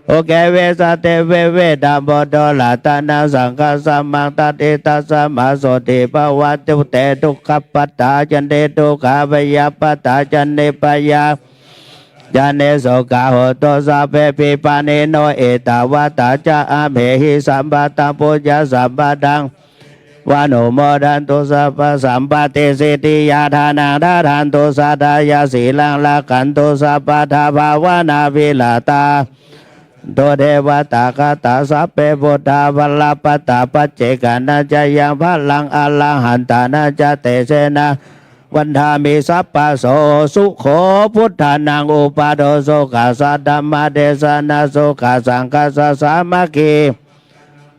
โอเกเวสเตเวเวดัมโบโดลาตานังสังฆสมังตัตเตตัสมาโสติภาวะโตเตทุกขปัตตาจันเตทุกขาปยาปัตตาจันเนปยาจันเนโสกาโหโตสัพเพปิปานิโนเอตาวะตาจาอาเมหิสัมปะตังปุญญสัมปะตังวานุโมดันตุสัพพสัมปติสิทธิยาทานังทาทันตุสัทธายาสีลังละกันตุสัพพทาภาวนาวิลาตาโตเทวตาคาตาสัพเพพุทธาวัลลปตาปัจเจกานาจยังพลังอลังหันตานาจเตเสนาวันธามิสัพพะโสสุโขพุทธานังอุปาโดโสกาสัตมะเดสนาโสกาสังฆสสามัคคี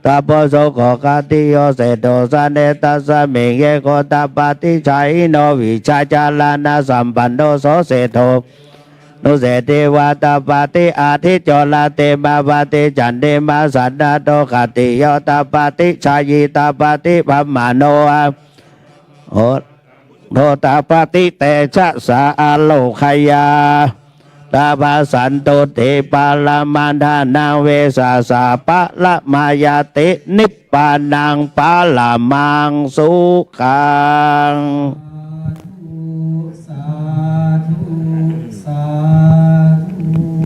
ตาปโสโกกาติโยเสโตสเนตัสเมเยโกตาปฏิชัยโนวิชาจาลานาสัมปันโนโสเสโทนุเสติวาตาปฏิอาทิโจลาเตมาปฏิจันเดมาสันดาโตกติโยตาปฏิชายิตาปฏิพัมมาโนโหโทตาปฏิเตชะสาอาโลคยา ตาภาสันโตเตปาลามันทานาเวสาสาปะละมายาตินิพพานังปาลามังสุขัง สาธุสาธุ อ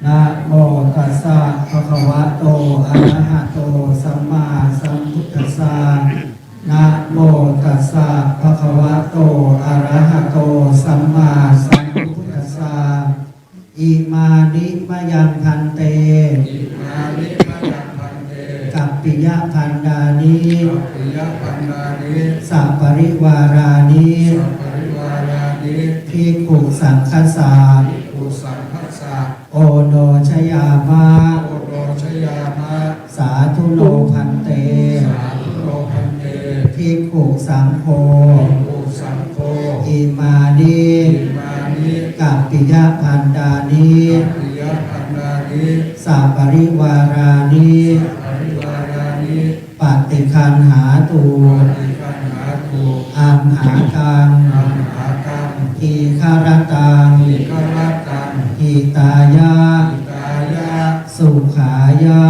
นะโมตัสสะภะคะวะโตอะระหะโตสัมมาสัมพุทธัสสะนะโมตัสสะภะคะวะโตอะระหะโตสัมมาสัมพุทธัสสะอิมานิมะยังพันเตกัปปิยะพันดานิสัพปริวารานิภิกขุสังฆสาโอโนชยามะสาธุโนพันเตภิกขุสังโฆอิมานิกัปปิยะพันดานิสัพปริวารานิปฏิคันหาตูอัมหากังทีฆารตังหิตายะสุขายะ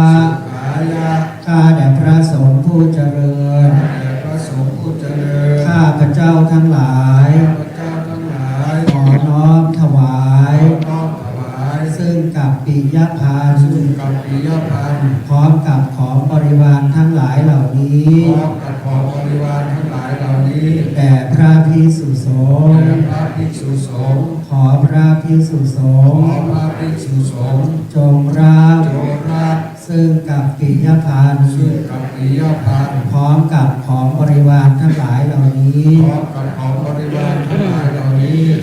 ข้าแต่พระสงฆ์ผู้เจริญข้าพระเจ้าทั้งหลายขอน้อมถวายซึ่งกับปิยพันธ์พร้อมกับของบริวารทั้งหลายเหล่านี้แด่พระภิกษุสงฆ์ขอพระภิกษุสงฆ์จงรับซึ่งกับปิยพันธ์พร้อมกับของบริวารทั้งหลายเหล่านี้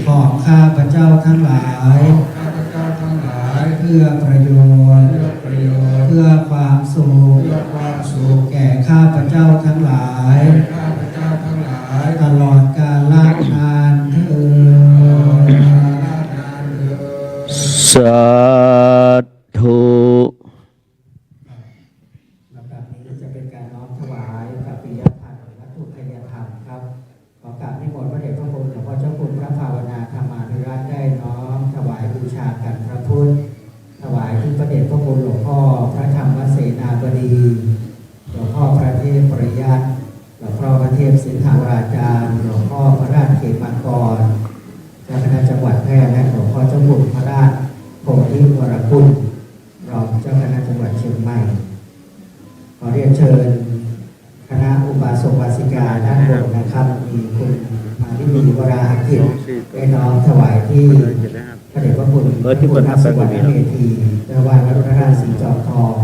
ของข้าพระเจ้าทั้งหลายเพื่อประโยชน์เพื่อความสุขแก่ข้าพเจ้าทั้งหลายตลอดกาลนานเถิด สาธุ ลำดับนี้จะเป็นการน้อมถวายกัปปิยพันธ์วัตถุพยธรรมครับขอกราบนิมนต์พระเดชพระคุณหลวงพ่อเจ้าคุณพระภาวนาธรรมาภิรัตน์ได้น้อมถวายบูชากันพระพุทธถวายที่พระเดชพระคุณหลวงพ่อพระธรรมเสนาบดีหลวงพ่อพระเทพปริยัติหลวงพ่อพระเทพสิงหราจารย์หลวงพ่อพระราชเขมังกรเจ้าคณะจังหวัดแพร่และหลวงพ่อเจ้าคุณพระราชโพธิวรกุลรองเจ้าคณะจังหวัดเชียงใหม่ขอเรียนเชิญคณะอุบาสกอุบาสิกาด้านบนนะครับมีคุณมาลินีวราหกิจได้น้อมถวายที่พระเดชพระคุณพระพุทธสุวรรณเมธีเจ้าวาดวัดพระราชสีจอมทอง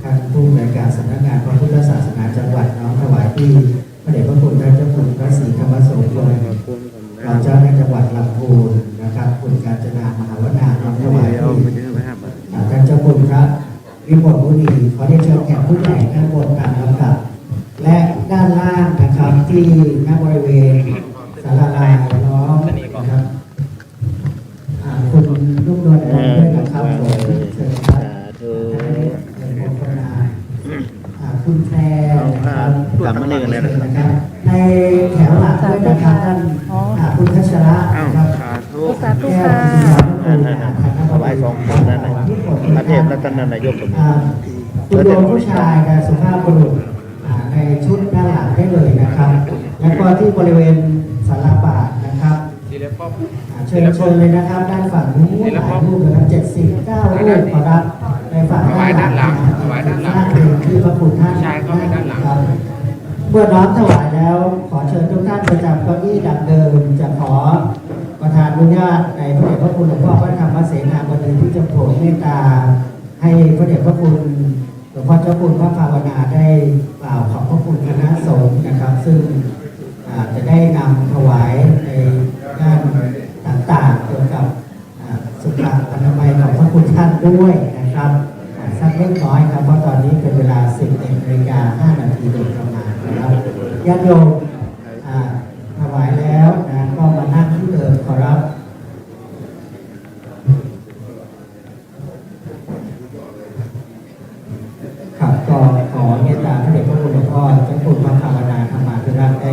ท่านผู้ในวยการสำนักงานพระพุทธศาสนาจังหวัดน้อมถวายที่พระเดชพระคุณท่านเจ้าคุณพระศรีธรรมโสพลรองเจ้าในจังหวัดลำพูนนะครับคุณกาญจนามหาวนาน้อมถวายที่ท่านเจ้าคุณพระวิมลมุนีขอได้เชิญแขกผู้ใหญ่ด้านบนตามลำดับและด้านล่างนะครับที่ณบริเวณศาลาลายล้อมนะครับคุณลูกนวลด้วยนะครับผมเชิญครับเป็นมงคลนาคุณแพรนะครับในแถวหลังด้วยนะครับท่านคุณพัชระนะครับ สาธุค่ะ ถวาย2คนนั่นน่ะพระเทพรัตนนายกคนนี้ คุณโยมผู้ชายกับสุภาพบุรุษในชุดด้านหลังได้เลยนะครับ แล้วก็ที่บริเวณศาลาบาทนะครับเชิญเลยนะครับด้านฝั่งนี้หลายรูปนะครับ79รูปขอรับในฝั่งด้านหลังที่พระคุณท่านนะครับเมื่อน้อมถวายแล้วขอเชิญทุกท่านประจำเก้าอี้ดังเดิมจะขอประทานอนุญาตในพระเดชพระคุณหลวงพ่อพระธรรมเสนาบดีที่จะโปรดเมตตาให้พระเดชพระคุณหลวงพ่อเจ้าคุณพระภาวนาได้กล่าวขอบพระคุณคณะสงฆ์นะครับซึ่งจะได้นำถวายในด้านต่างๆเกี่ยวกับสุขอนามัยของพระคุณท่านด้วยนะครับสักเล็กน้อยครับเพราะตอนนี้เป็นเวลา 11:05 นาทีโดยประมาณนะครับญาติโยมถวายแล้วนะก็มานั่งที่เดิมขอรับครับก็ขอเมตตาพระเดชพระคุณหลวงพ่อเจ้าคุณพระภาวนาธรรมาภิรัตน์ได้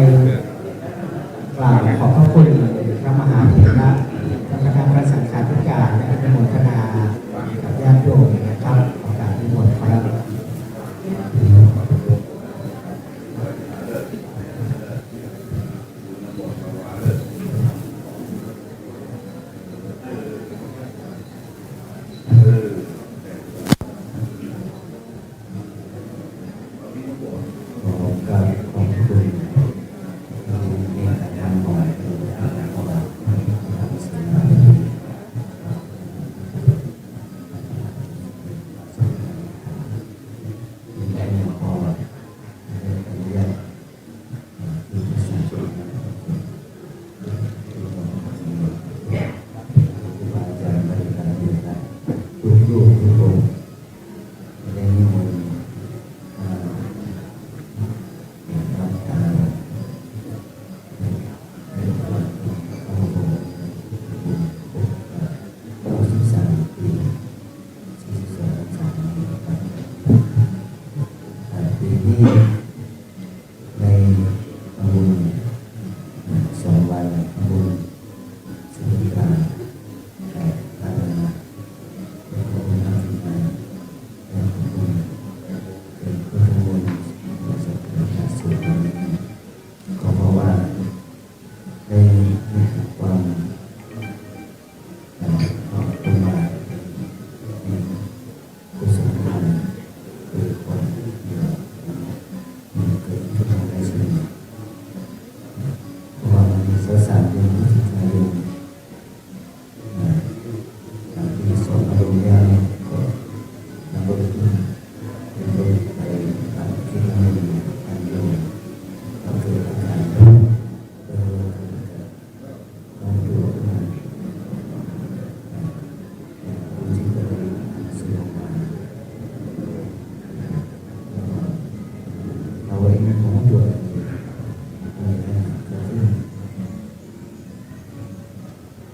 กล่าวขอบพระคุณพระมหาเถระคณะพระสังฆาธิการและอนุโมทนากับญาติโยมนะครับขอกราบนิมนต์ครับ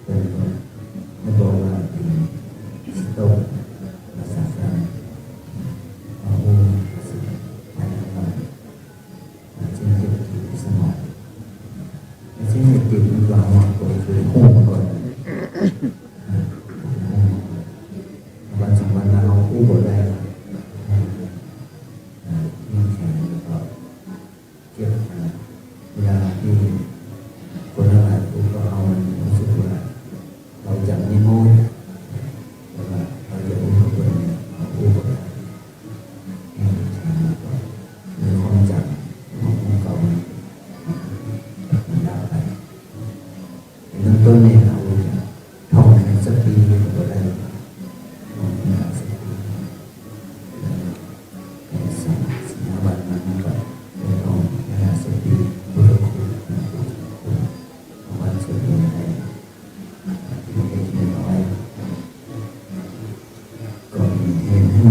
ไม่บอกว่าสโตกภาษาฝรั่งเอาภาษาไทยว่าเช่นเด็กที่สมองเช่นเด็กมันวางว่าตัวคือหุ้มก่อนวันสองวันเราคู่บทได้ยิ่งแข็งแล้วก็เทียบกันเวลาที่คนละหลายคู่ก็เอามันรู้สึกว่าเราจะไม่โม้แต่ว่าเราจะอุ้มเขาไปเอาคู่บทได้แข็งแล้วก็มีความจำของเก่ามันได้ไปในเบื้องต้นเนี่ยเราจะท่องในสักปีก็ได้วันนั้นก็ต้องสติบุรุษวันสุดท้ายที่ได้เขียนเอาไว้ก็มีเห็นให้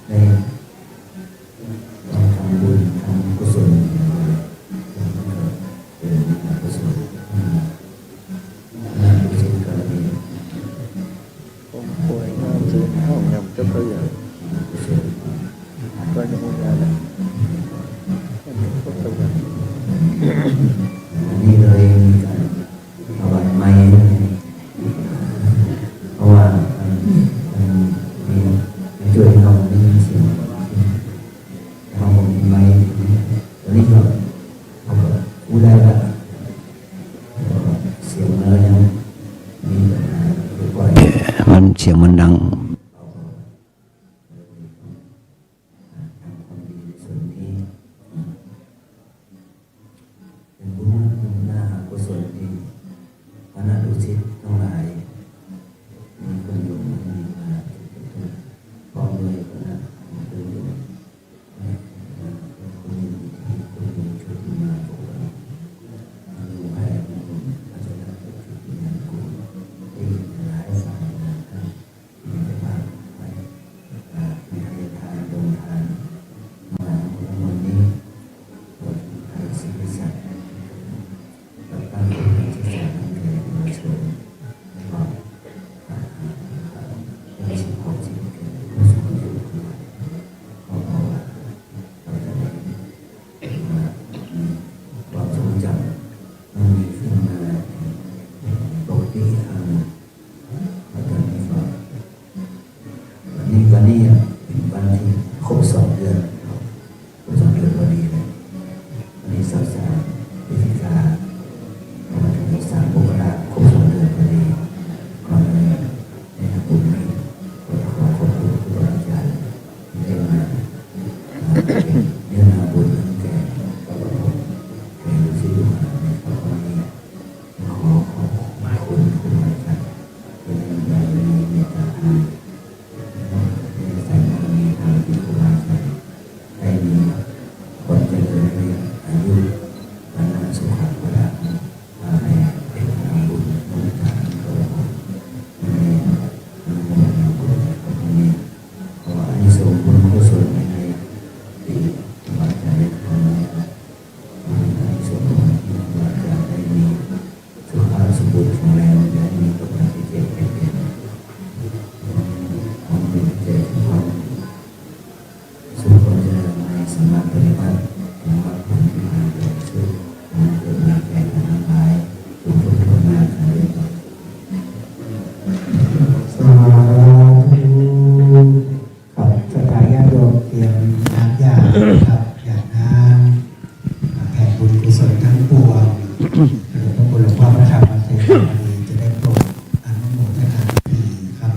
ได้ทำบุญทำกุศลเป็นกุศลนั่นคือสิ่งที่ผมป่วยงานเจอห้องยำจะเปลี่ยนกุศลก็จะมุ่งงานแล้วนี่เลยมีการเอาไว้ไม่เพราะว่ามีช่วยเราได้ยินเสียงเราบอกมีไม่ตอนนี้ก็เขาก็พูดได้ว่าเสียงเรายังมีปัญหาบ่อยมันเสียงมันดังวันนี้วันที่ครบ2 เดือนครบ2 เดือนพอดีเลยวันนี้23 พฤศจิกาวันที่3 มกราคมครบ2 เดือนพอดีก่อนเลยในทางบุญนี้ก็ขอขอบคุณครูอาจารย์ที่ได้มาเนื้อนาบุญแก่กับผมแก่ลูกศิษย์ลูกหาในครอบครัวนี้ขอขอบคุณครูอาจารย์ที่ได้มีเมตตาให้ได้มีคนเจริญในอายุวันนั้นสุขภาพมาให้เป็นทางบุญบุญทานก็ในทางบุญของนี้ขออานิสงส์บุญกุศลในที่ว่าจะได้ทำอานิสงส์ที่ว่าจะได้มีสุขภาพสมบูรณ์แข็งแรงและมีกำลังที่จะเป็นความเป็นใจความสุขความเจริญในสมาธิปฏิบัติธรรมะผลที่มาเกิดขึ้นมาเกิดมาแก่กันทั้งหลายทุกคนทุกนาทีสาธุกับสถานญาติโยมเตรียมน้ำยาครับอย่างน้ำแผ่บุญกุศลทั้งปวงหลวงพ่อคุณหลวงพ่อพระธรรมเทศนาดีจะได้โปรดอนุโมทนาดีครับ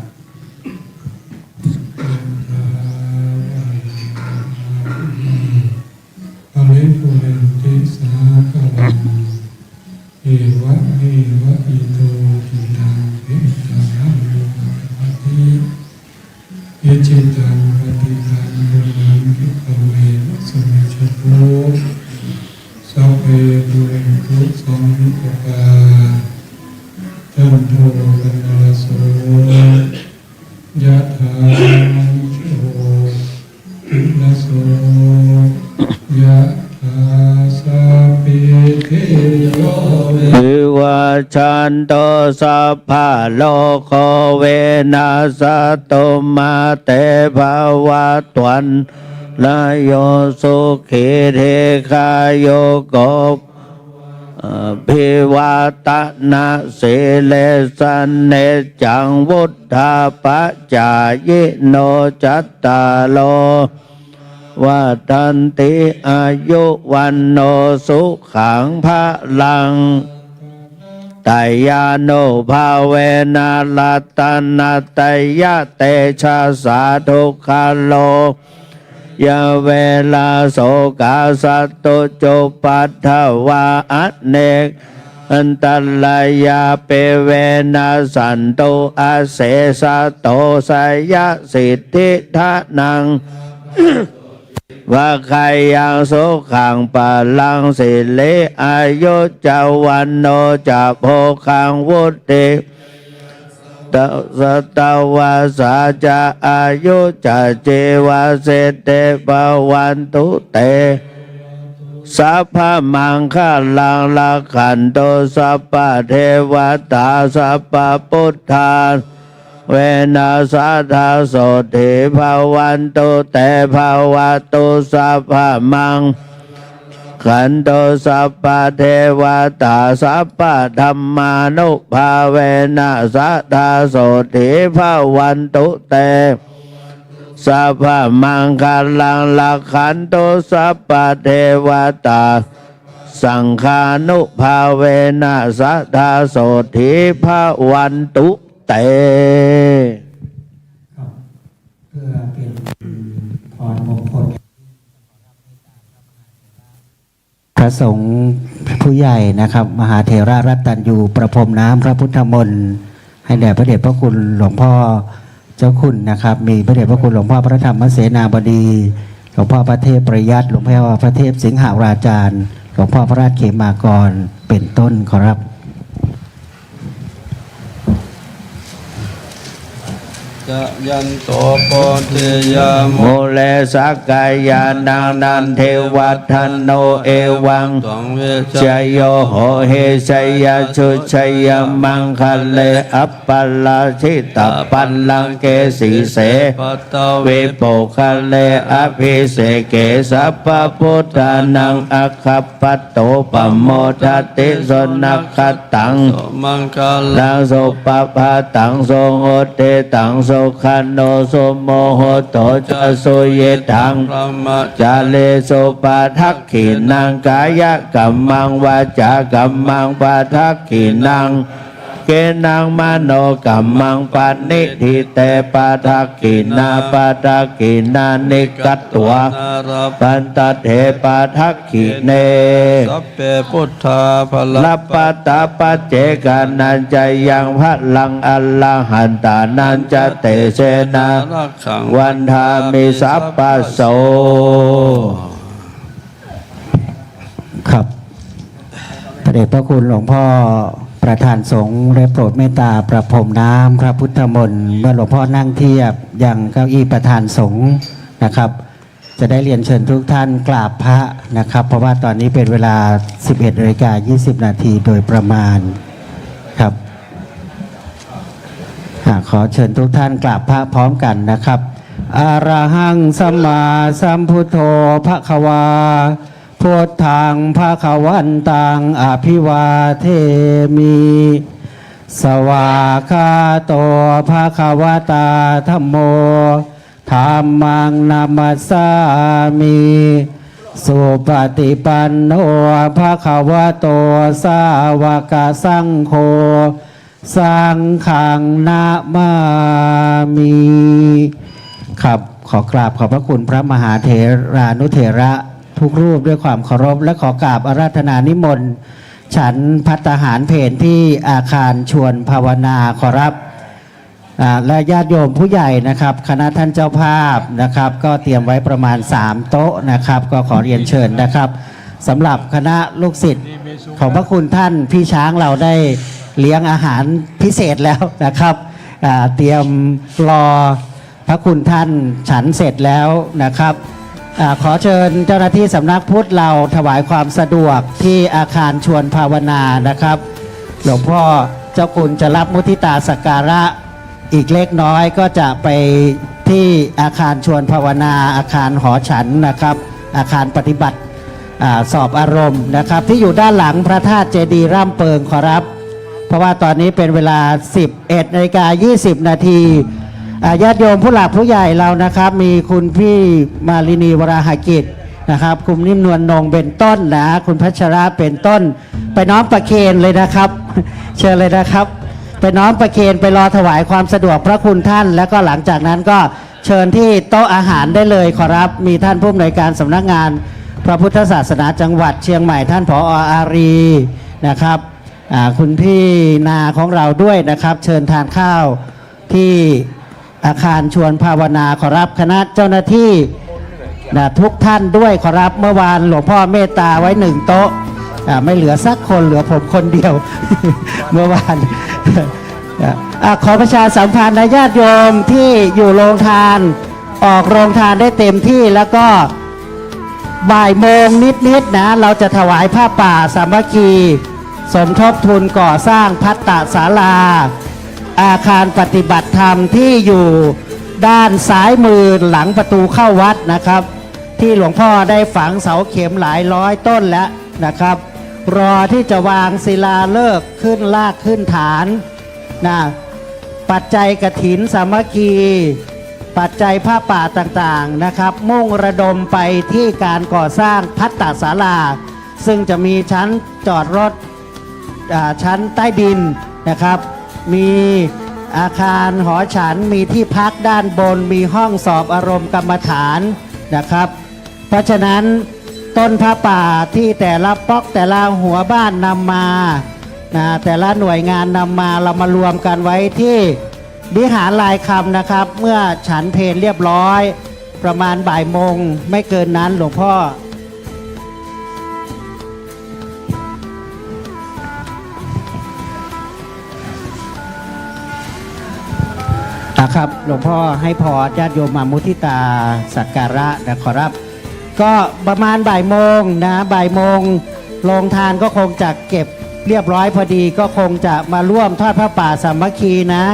อริปุเรนติสาคลังเอวะเมวะอิโตทินังเปตานังโยภะติเยจิตังปฏิตังบุญนังคิปะเวสุมิจโตสัพเพปุเรนตุสังฆปาจันโทปนะโสยะถาโชตินะโสยะถาสัพพิติโย วิวาชัน นโตสัพพะโลกโคเวนัสตุมาเตภวะตวันลายโยสุขิเทคายโยโกภิวาตนะสิเลสันเนจังวุฒาปัจจายโนจัตตาโลวัฏันติอายุวันโนสุขังพะลังไตยาโนภาเวนะลัตตนาไตยะเตชะสาทุกขโลยะเวลาโสกาสัตตุจุปัฏฐวาอเนกอันตัลลายาเปเวนะสันตุอาเสสะโตสยะสิทธิทะนังว่าใครยังสุขังปะลังสิเลอายุจาวันโนจะโพคังวุติตสตาวาสาจะอายุจะเจวาเสเตปวันตุเตสัพพมังคลังลักขันโตสัพพเทวตาสัพพพุทธาเวนัสสะทาโสติภาวันตุเตภาวะตุสัพพมังขันโตสัพพเทวตาสัพพธัมมานุภาเวนัสสะทาโสติภาวันตุเตสัพพมังคลังลักขันโตสัพพเทวตาสังฆานุภาเวนัสสะทาโสติภาวันตุเต เพื่อเป็นพรมงคลพระสงฆ์ผู้ใหญ่นะครับ มหาเถระรัตตัญญูประพรมน้ำพระพุทธมนต์ให้แด่พระเดชพระคุณหลวงพ่อเจ้าคุณนะครับ มีพระเดชพระคุณหลวงพ่อพระธรรมเสนาบดีหลวงพ่อพระเทพประยัติหลวงพ่อพระเทพสิงหาราจารย์หลวงพ่อพระราชเขมากรเป็นต้นขอรับจะยันโตโพธิยาโมเลสักกายานังนันเทวัฒนโนเอวังชยโยโหเฮชยชุชยมังคัลเลอัปปลาชิตาปัลลังเกสีเสเวโปคัลเลอภิเสเกสัพพพุทธานังอัคคปัตโตปโมทัตติสนักขตังมังคัลลังโสปภาตังโสโหเตตังโสขันโนโสโมโหโตจะโสเยทังจาเลโสปาทักขินังกายกัมมังวาจากัมมังปาทักขินังเกนังมโนกัมมังปานิทิเตปาทักขินาปาทักขินานิกัตตัวปันตเถปาทักขิเนสัพเพพุทธาภลัปปตาปัจเจกานันจะยังพลังอัลลังหันตานันจะเตเสนาวันทามิสัพพโสครับพระเดชพระคุณหลวงพ่อประธานสงฆ์ได้โปรดเมตตาประพรมน้ำพระพุทธมนต์เมื่อหลวงพ่อนั่งเทียบยังเก้าอี้ประธานสงฆ์นะครับ จะได้เรียนเชิญทุกท่านกราบพระนะครับ เพราะว่าตอนนี้เป็นเวลา 11:20 นาทีโดยประมาณครับขอเชิญทุกท่านกราบพระพร้อมกันนะครับอะระหังสัมมาสัมพุทโธภควาพุทธังภควันตังอภิวาเทมิสวากขาโตภควตาธัมโมธัมมังนามัสสามิสุปฏิปันโนภควโตสาวกสังโฆสังฆังนะมามิครับขอกราบขอบพระคุณพระมหาเถรานุเถระทุกรูปด้วยความเคารพและขอกราบอาราธนานิมนต์ฉันภัตตาหารเพลที่อาคารชวนภาวนาขอรับและญาติโยมผู้ใหญ่นะครับคณะท่านเจ้าภาพนะครับก็เตรียมไว้ประมาณ3โต๊ะนะครับก็ขอเรียนเชิญนะครับสำหรับคณะลูกศิษย์ของพระคุณท่านพี่ช้างเราได้เลี้ยงอาหารพิเศษแล้วนะครับเตรียมรอพระคุณท่านฉันเสร็จแล้วนะครับขอเชิญเจ้าหน้าที่สำนักพุทธเราถวายความสะดวกที่อาคารชวนภาวนานะครับ หลวงพ่อเจ้าคุณจะรับมุทิตาสักการะอีกเล็กน้อยก็จะไปที่อาคารชวนภาวนาอาคารหอฉันนะครับ อาคารปฏิบัติสอบอารมณ์นะครับ ที่อยู่ด้านหลังพระธาตุเจดีย์ร่ำเปิงขอรับ เพราะว่าตอนนี้เป็นเวลา 11:20 นาทีญาติโยมผู้หลักผู้ใหญ่เรานะครับ มีคุณพี่มาลินีวราหกิจนะครับ คุณนิ่มนวลนงเป็นต้นนะคุณพัชระเป็นต้น ไปน้อมประเคนเลยนะครับ เชิญเลยนะครับ ไปน้อมประเคนไปรอถวายความสะดวกพระคุณท่าน แล้วก็หลังจากนั้นก็เชิญที่โต๊ะอาหารได้เลยขอรับมีท่านผู้อำนวยการสำนักงานพระพุทธศาสนาจังหวัดเชียงใหม่ท่านผอ.อารีนะครับคุณพี่นาของเราด้วยนะครับ เชิญทานข้าวที่อาคารชวนภาวนาขอรับคณะเจ้าหน้าที่ทุกท่านด้วยขอรับเมื่อวานหลวงพ่อเมตตาไว้1 โต๊ะไม่เหลือสักคนเหลือผมคนเดียว เมื่อวานขอประชาสัมพันธ์นะญาติโยมที่อยู่โรงทานออกโรงทานได้เต็มที่แล้วก็บ่ายโมงนิดๆนะเราจะถวายผ้าป่าสามัคคีสมทบทุนก่อสร้างพัตตศาลาอาคารปฏิบัติธรรมที่อยู่ด้านซ้ายมือหลังประตูเข้าวัดนะครับที่หลวงพ่อได้ฝังเสาเข็มหลายร้อยต้นแล้วนะครับรอที่จะวางศิลาฤกษ์ขึ้นรากขึ้นฐานนะปัจจัยกฐินสามัคคีปัจจัยผ้าป่าต่างๆนะครับมุ่งระดมไปที่การก่อสร้างภัตตศาลาซึ่งจะมีชั้นจอดรถชั้นใต้ดินนะครับมีอาคารหอฉันมีที่พักด้านบนมีห้องสอบอารมณ์กรรมฐานนะครับเพราะฉะนั้นต้นผ้าป่าที่แต่ละป๊อกแต่ละหัวบ้านนำมาแต่ละหน่วยงานนำมาเรามารวมกันไว้ที่วิหารลายคำนะครับเมื่อฉันเพลเรียบร้อยประมาณบ่ายโมงไม่เกินนั้นหลวงพ่อครับหลวงพ่อให้พรญาติโยมมามุทิตาสักการะนะขอรับก็ประมาณบ่ายโมงนะบ่ายโมงโรงทานก็คงจะเก็บเรียบร้อยพอดีก็คงจะมาร่วมทอดพระป่าสามัคคีนะ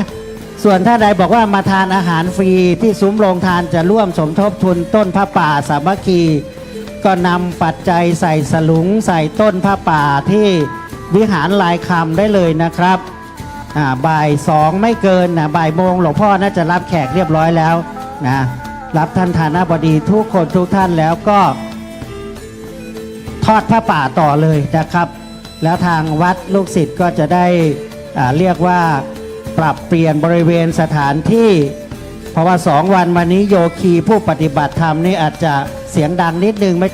ส่วนถ้าใดบอกว่ามาทานอาหารฟรีที่ซุ้มโรงทานจะร่วมสมทบทุนต้นพระป่าสามัคคีก็นำปัจจัยใส่สลุงใส่ต้นพระป่าที่วิหารลายคำได้เลยนะครับบ่าย2ไม่เกินนะบ่ายโมงหลวงพ่อน่าจะรับแขกเรียบร้อยแล้วนะรับท่านฐานะบดีทุกคนทุกท่านแล้วก็ทอดพระป่าต่อเลยนะครับแล้วทางวัดลูกศิษย์ก็จะได้เรียกว่าปรับเปลี่ยนบริเวณสถานที่เพราะว่า2 วันมานี้โยคีผู้ปฏิบัติธรรมนี่อาจจะเสียงดังนิดนึงไม่